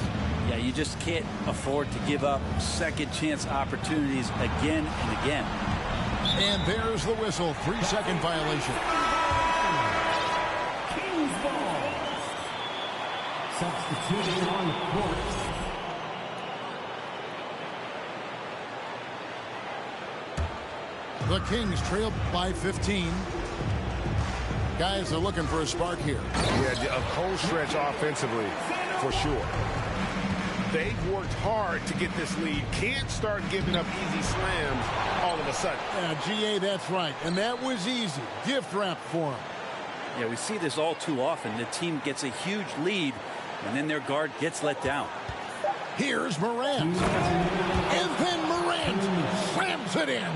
Yeah, you just can't afford to give up second chance opportunities again and again.
And there's the whistle. 3-second violation.
Kings ball. Substituting on court.
The Kings trail by 15. Guys are looking for a spark here.
Yeah, a cold stretch offensively, for sure.
They've worked hard to get this lead. Can't start giving up easy slams all of a sudden.
Yeah, GA, that's right. And that was easy. Gift wrap for him.
Yeah, we see this all too often. The team gets a huge lead, and then their guard gets let down.
Here's Morant. And then Morant slams it in.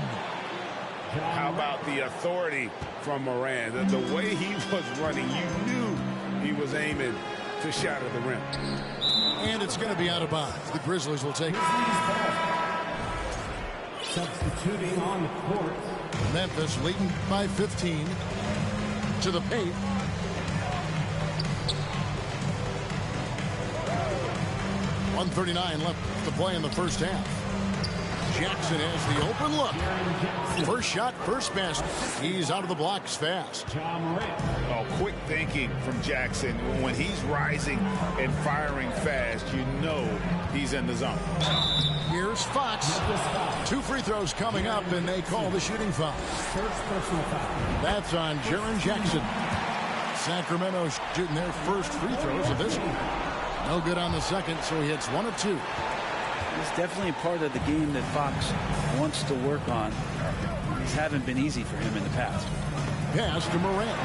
How about the authority from Morant? The way he was running, you knew he was aiming to shatter the rim.
And it's going to be out of bounds. The Grizzlies will take it.
Substituting on the court.
Memphis leading by 15 to the paint. .139 left to play in the first half. Jackson has the open look. First shot, first basket. He's out of the blocks fast.
Oh, quick thinking from Jackson. When he's rising and firing fast, you know he's in the zone.
Here's Fox. 2 free throws coming up, and they call the shooting foul. That's on Jaren Jackson. Sacramento shooting their first free throws of this one. No good on the second, so he hits 1 of 2.
It's definitely a part of the game that Fox wants to work on. These haven't been easy for him in the past.
Pass to Morant.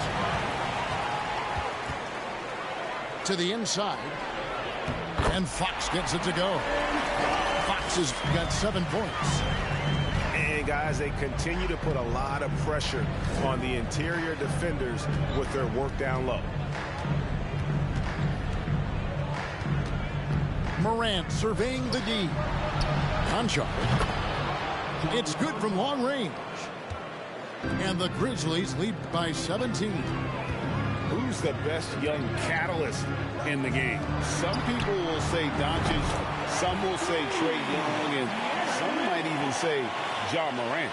To the inside. And Fox gets it to go. Fox has got 7 points.
And guys, they continue to put a lot of pressure on the interior defenders with their work down low.
Morant surveying the D. Conchar. It's good from long range. And the Grizzlies lead by 17.
Who's the best young catalyst in the game? Some people will say Doncic, some will say Trae Young, and some might even say Ja Morant.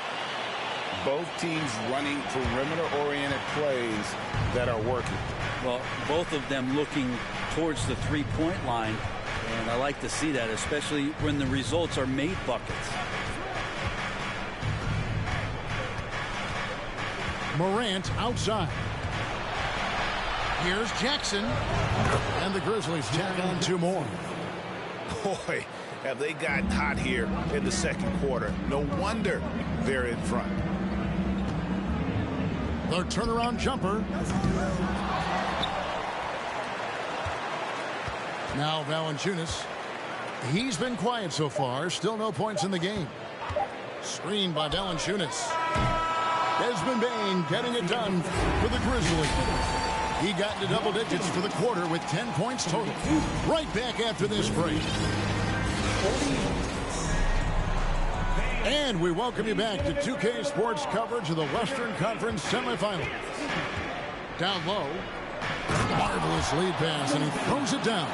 Both teams running perimeter-oriented plays that are working.
Well, both of them looking towards the three-point line. And I like to see that, especially when the results are made buckets.
Morant outside. Here's Jackson. And the Grizzlies tack on 2 more.
Boy, have they gotten hot here in the second quarter. No wonder they're in front.
The turnaround jumper. Now Valanciunas. He's been quiet so far. Still no points in the game. Screened by Valanciunas. Desmond Bane getting it done for the Grizzlies. He got into double digits for the quarter with 10 points total. Right back after this break. And we welcome you back to 2K Sports coverage of the Western Conference semifinals. Down low. Marvelous lead pass, and he throws it down.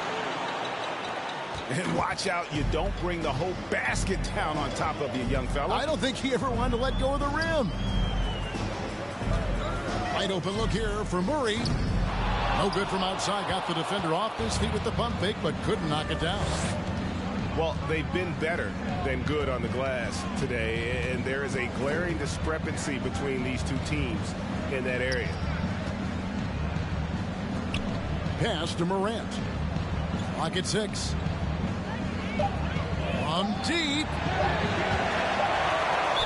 And watch out, you don't bring the whole basket down on top of you, young fella.
I don't think he ever wanted to let go of the rim. Wide open look here for Murray. No good from outside. Got the defender off his feet with the pump fake, but couldn't knock it down.
Well, they've been better than good on the glass today, and there is a glaring discrepancy between these two teams in that area.
Pass to Morant. Clock at 6. On deep.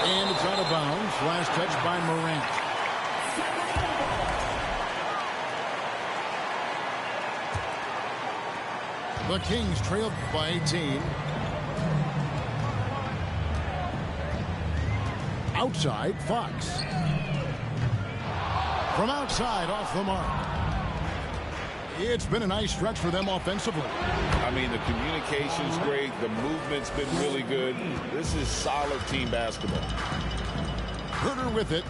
And it's out of bounds. Last touch by Morant. The Kings trailed by 18. Outside, Fox. From outside, off the mark. It's been a nice stretch for them offensively.
I mean, the communication's great. The movement's been really good. This is solid team basketball.
Herter with it.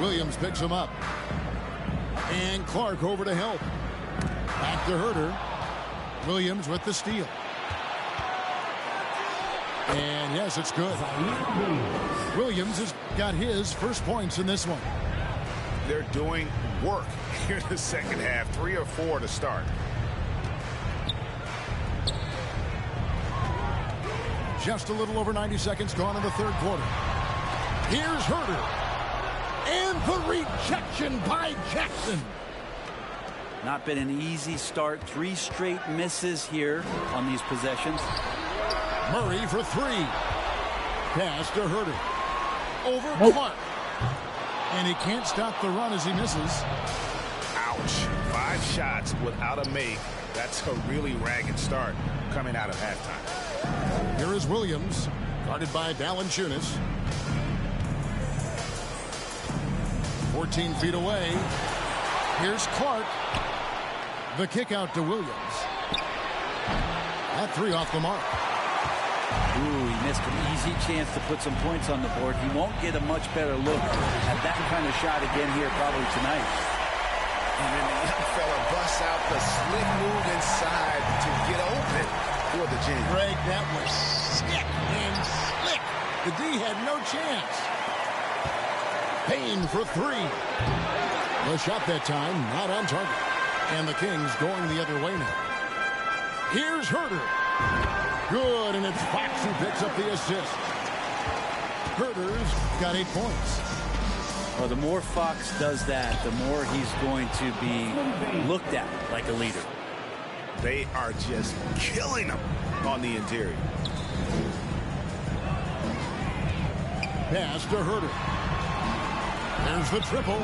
Williams picks him up. And Clark over to help. Back to Herter. Williams with the steal. And yes, it's good. Williams has got his first points in this one.
They're doing work here in the second half. 3 or 4 to start.
Just a little over 90 seconds gone in the third quarter. Here's Herter. And the rejection by Jackson.
Not been an easy start. 3 straight misses here on these possessions.
Murray for three. Pass to Herter. Over Clark. And he can't stop the run as he misses.
Ouch. 5 shots without a make. That's a really ragged start coming out of halftime.
Here is Williams, guarded by Valanciunas. 14 feet away. Here's Clark. The kick out to Williams. That three off the mark.
Ooh, he missed an easy chance to put some points on the board. He won't get a much better look at that kind of shot again here probably tonight.
And then the young fella busts out the slick move inside to get open for the jam.
Greg, that was sick and slick. The D had no chance. Payne for three. The shot that time, not on target. And the Kings going the other way now. Here's Herter. Good, and it's Fox who picks up the assist. Herter's got 8 points.
Well, the more Fox does that, the more he's going to be looked at like a leader.
They are just killing him on the interior.
Pass to Herter. There's the triple.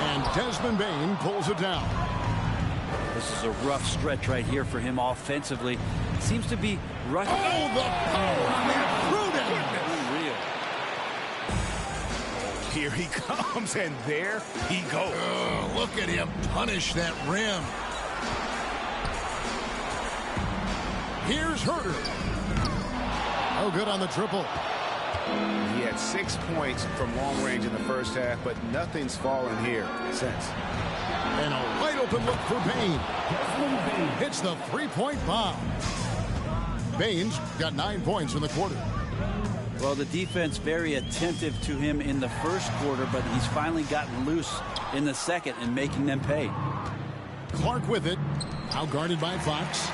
And Desmond Bane pulls it down.
This is a rough stretch right here for him offensively. Seems to be rushing.
Oh, the power on that
Unreal.
Here he comes, and there he goes.
Oh, look at him punish that rim. Here's Herter. Oh, good on the triple.
He had 6 points from long range in the first half, but nothing's fallen here since.
And a wide open look for Bane. Hits the three-point bomb. Bane's got 9 points in the quarter.
Well, the defense very attentive to him in the first quarter, but he's finally gotten loose in the second and making them pay.
Clark with it. Now guarded by Fox.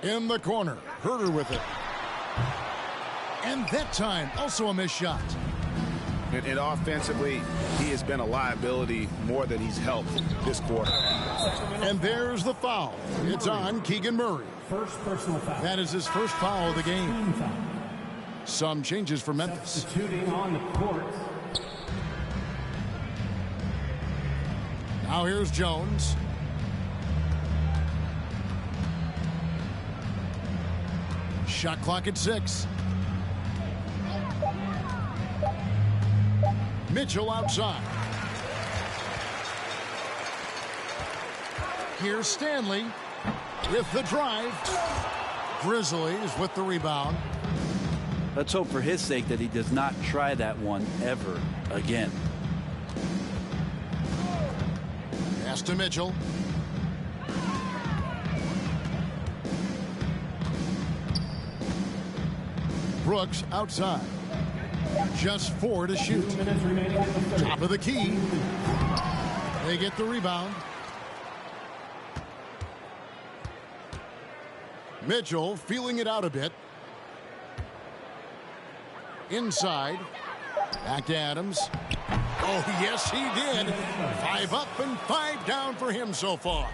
In the corner. Herter with it. And that time, also a missed shot.
And offensively, he has been a liability more than he's helped this quarter.
And there's the foul. It's on Keegan Murray.
First personal foul.
That is his first foul of the game.
Team foul.
Some changes for Memphis.
Substituting on the court.
Now here's Jones. Shot clock at 6. Mitchell outside. Here's Stanley with the drive. Grizzlies with the rebound.
Let's hope for his sake that he does not try that one ever again.
Pass to Mitchell. Brooks outside. Just 4 to shoot. Top of the key. They get the rebound. Mitchell feeling it out a bit. Inside. Back to Adams. Oh, yes, he did. 5 up and 5 down for him so far.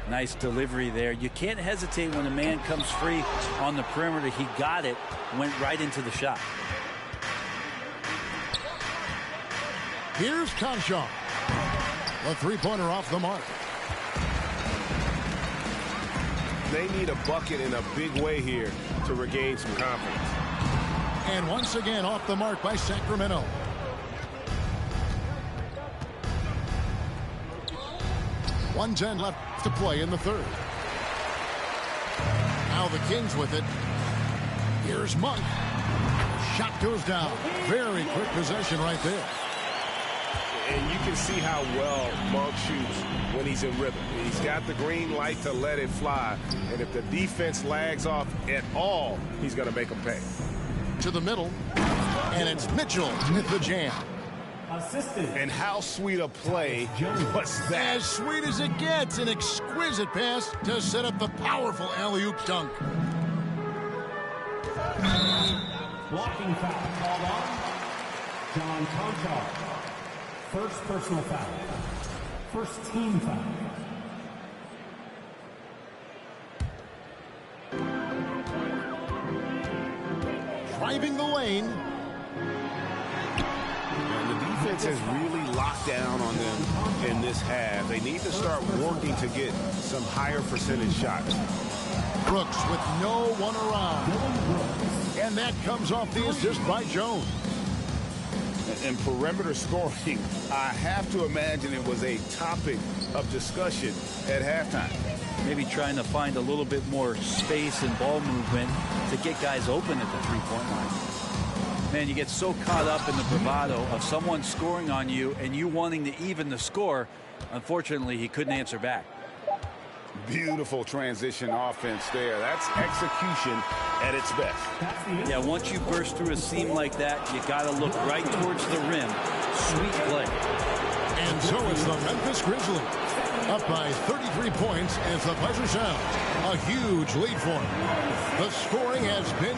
Nice delivery there. You can't hesitate when a man comes free on the perimeter. He got it, went right into the shot.
Here's Conchar. A three-pointer off the mark.
They need a bucket in a big way here to regain some confidence.
And once again off the mark by Sacramento. .110 left to play in the third. Now the Kings with it. Here's Monk. Shot goes down. Very quick possession right there.
And you can see how well Monk shoots when he's in rhythm. He's got the green light to let it fly. And if the defense lags off at all, he's going to make them pay.
To the middle. And it's Mitchell with the jam.
Assisted.
And how sweet a play was that?
As sweet as it gets. An exquisite pass to set up the powerful alley-oop dunk.
Blocking foul called on John Conchar. First personal foul. First team foul.
Driving the lane.
And the defense has really locked down on them in this half. They need to start working to get some higher percentage shots.
Brooks with no one around. And that comes off the assist by Jones.
And perimeter scoring, I have to imagine it was a topic of discussion at halftime.
Maybe trying to find a little bit more space and ball movement to get guys open at the three-point line. Man, you get so caught up in the bravado of someone scoring on you and you wanting to even the score. Unfortunately, he couldn't answer back.
Beautiful transition offense there. That's execution at its best.
Yeah, once you burst through a seam like that, you got to look right towards the rim. Sweet play.
And so it's the Memphis Grizzlies, up by 33 points as the buzzer sounds. A huge lead for them. The scoring has been...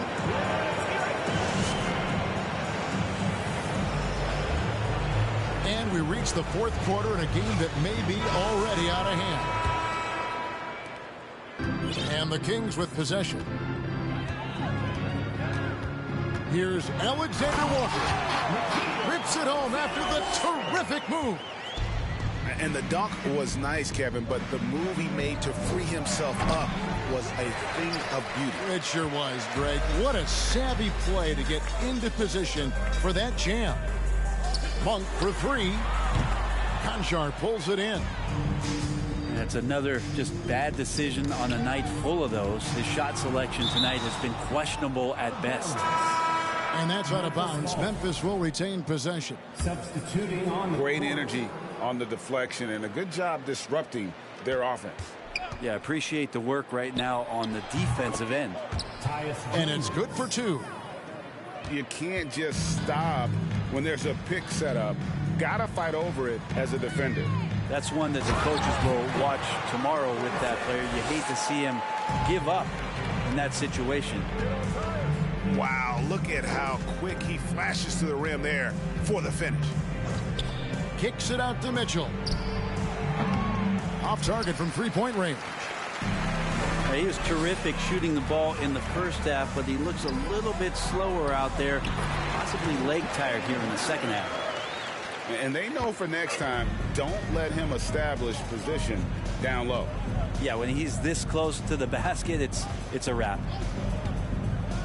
And we reach the fourth quarter in a game that may be already out of hand. And the Kings with possession. Here's Alexander Walker. Rips it home after the terrific move.
And the dunk was nice, Kevin, but the move he made to free himself up was a thing of beauty.
It sure was, Greg. What a savvy play to get into position for that jam. Monk for three. Konchar pulls it in.
That's another just bad decision on a night full of those. His shot selection tonight has been questionable at best.
And that's out of bounds. Memphis will retain possession.
Substituting on the
Great energy on the deflection and a good job disrupting their offense.
Yeah, appreciate the work right now on the defensive end.
And it's good for two.
You can't just stop when there's a pick set up. Gotta fight over it as a defender.
That's one that the coaches will watch tomorrow with that player. You hate to see him give up in that situation.
Wow, look at how quick he flashes to the rim there for the finish.
Kicks it out to Mitchell. Off target from three-point range.
He was terrific shooting the ball in the first half, but he looks a little bit slower out there, possibly leg tired here in the second half.
And they know for next time, don't let him establish position down low.
Yeah, when he's this close to the basket, it's a wrap.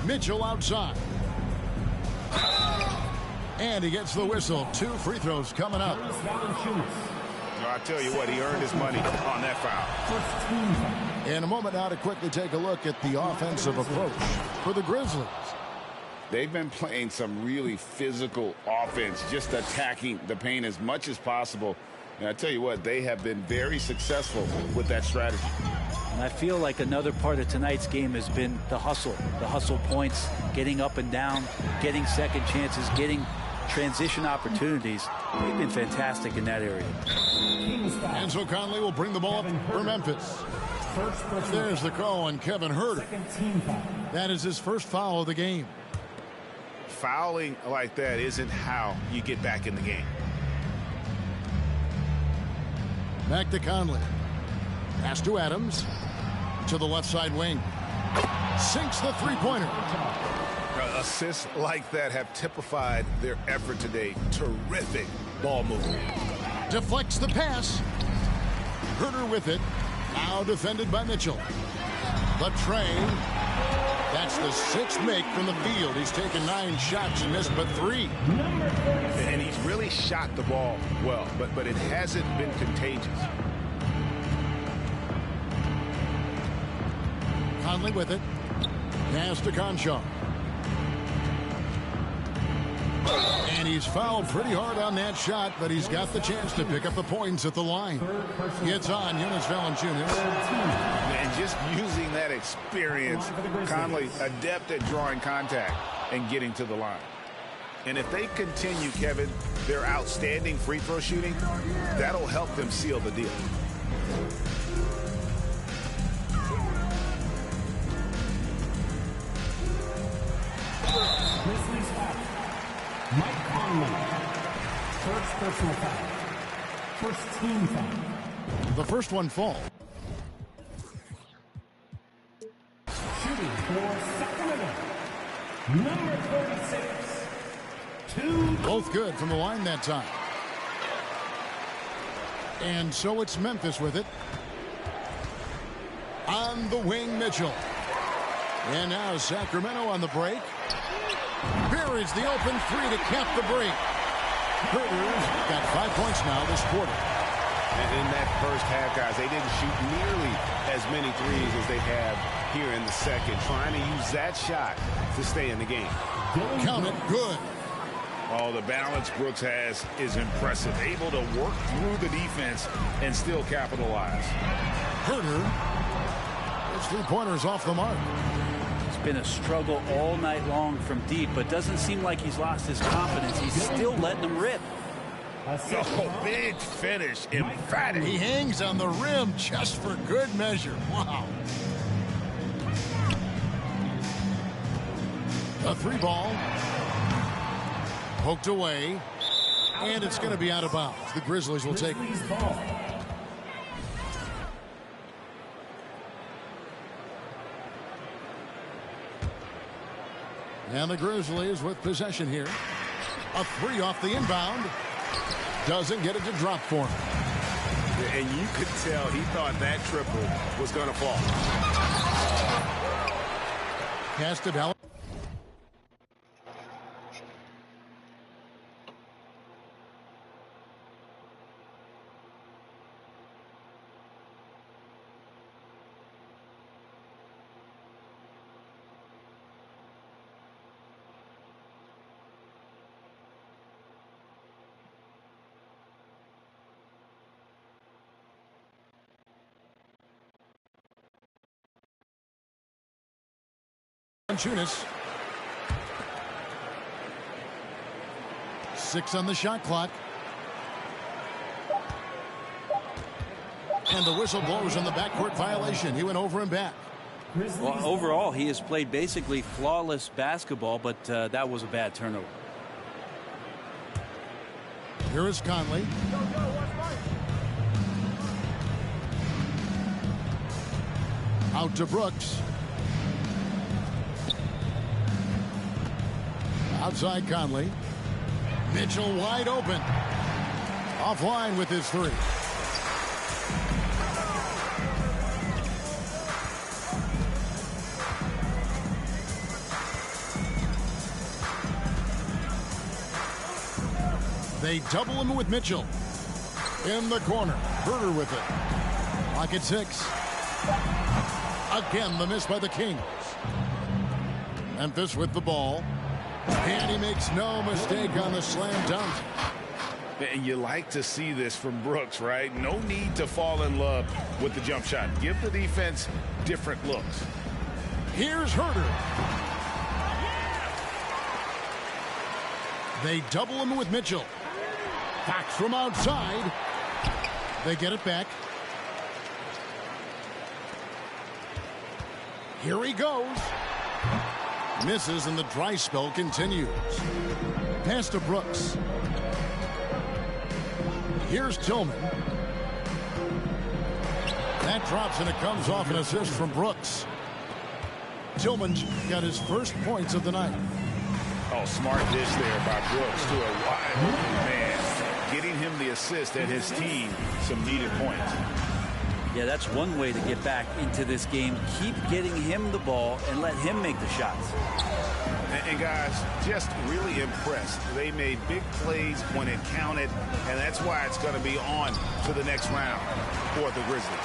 Mitchell outside. And he gets the whistle. 2 free throws coming up.
I tell you what, he earned his money on that foul.
In a moment now to quickly take a look at the offensive approach for the Grizzlies.
They've been playing some really physical offense, just attacking the paint as much as possible. And I tell you what, they have been very successful with that strategy.
And I feel like another part of tonight's game has been the hustle points, getting up and down, getting second chances, getting transition opportunities. They've been fantastic in that area.
Enzo Conley will bring the ball up for Memphis. There's the call on Kevin Huerter. That is his first foul of the game.
Fouling like that isn't how you get back in the game.
Back to Conley. Pass to Adams. To the left side wing. Sinks the three-pointer.
Assists like that have typified their effort today. Terrific ball movement.
Deflects the pass. Huerter with it. Now defended by Mitchell. Latrey. That's the 6th make from the field. He's taken 9 shots and missed but 3.
And he's really shot the ball well, but it hasn't been contagious.
Conley with it. Pass to Konchar. And he's fouled pretty hard on that shot, but he's got the chance to pick up the points at the line. Gets on Jonas Valanciunas.
And just using that experience, Conley adept at drawing contact and getting to the line. And if they continue, Kevin, their outstanding free throw shooting, that'll help them seal the deal.
Mike Conley, first personal foul. First team foul.
The first one fall.
Shooting for Sacramento, number 36.
Both good from the line that time. And so it's Memphis with it. On the wing, Mitchell. And now Sacramento on the break. Buries the open three to cap the break. Hooters got 5 points now this quarter.
In that first half, guys, they didn't shoot nearly as many threes as they have here in the second, trying to use that shot to stay in the game.
Count it, good.
Oh, the balance Brooks has is impressive. Able to work through the defense and still capitalize.
Herter. His three-pointers off the mark.
It's been a struggle all night long from deep, but doesn't seem like he's lost his confidence. He's still letting them rip.
Oh, big finish. Emphatic.
He hangs on the rim just for good measure. Wow. A three ball. Poked away. And it's going to be out of bounds. The Grizzlies will take it. And the Grizzlies with possession here. A three off the inbound. Doesn't get it to drop for him.
And you could tell he thought that triple was going to fall.
Cast it out. Valanciunas. 6 on the shot clock. And the whistle blows on the backcourt violation. He went over and back.
Well, overall, he has played basically flawless basketball, but that was a bad turnover.
Here is Conley. Out to Brooks. Outside Conley. Mitchell wide open. Offline with his three. They double him with Mitchell. In the corner. Herter with it. Lock at 6. Again, the miss by the Kings. Memphis with the ball. And he makes no mistake on the slam dunk.
And you like to see this from Brooks, right? No need to fall in love with the jump shot. Give the defense different looks.
Here's Herter. They double him with Mitchell. Fox from outside. They get it back. Here he goes. Misses and the dry spell continues. Pass to Brooks. Here's Tillman. That drops and it comes off an assist from Brooks. Tillman's got his first points of the night.
Oh, smart dish there by Brooks to a wide open man. Getting him the assist and his team some needed points.
Yeah, that's one way to get back into this game. Keep getting him the ball and let him make the shots.
And guys, just really impressed. They made big plays when it counted, and that's why it's going to be on to the next round for the Grizzlies.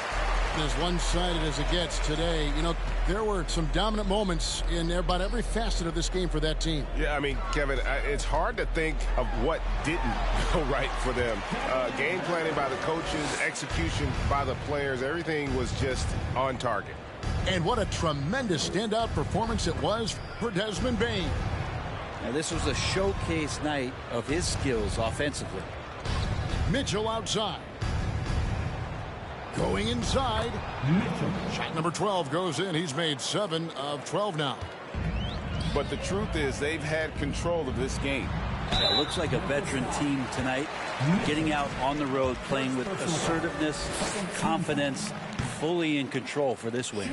As one-sided as it gets today, you know, there were some dominant moments in about every facet of this game for that team.
Yeah, I mean, Kevin, it's hard to think of what didn't go right for them. Game planning by the coaches, execution by the players, everything was just on target.
And what a tremendous standout performance it was for Desmond Bane.
Now, this was a showcase night of his skills offensively.
Mitchell outside. Going inside. Shot number 12 goes in. He's made 7 of 12 now.
But the truth is they've had control of this game.
Yeah, looks like a veteran team tonight, getting out on the road, playing with assertiveness, confidence, fully in control for this win.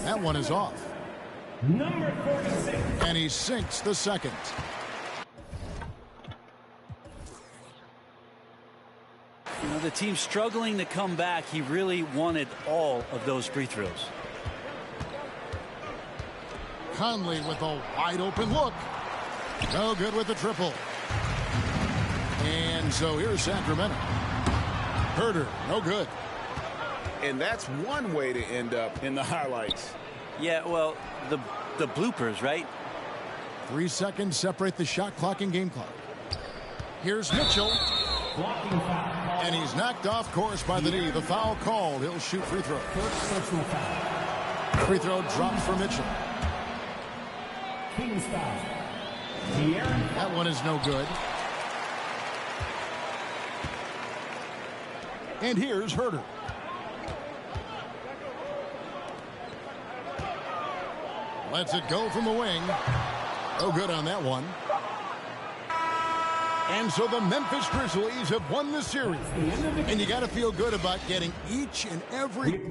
That one is off.
Number 46.
And he sinks the second.
You know, the team struggling to come back. He really wanted all of those free throws.
Conley with a wide open look. No good with the triple. And so here's Sacramento. Herter, no good.
And that's one way to end up in the highlights.
Yeah, well, the bloopers, right?
3 seconds separate the shot clock and game clock. Here's Mitchell.
Blocking foul.
And he's knocked off course by the knee. The foul called. He'll shoot free throw.
First personal foul.
Free throw drops for Mitchell.
Kings foul.
That one is no good. And here's Herter. Lets it go from the wing. No good on that one. And so the Memphis Grizzlies have won the series. And you got to feel good about getting each and every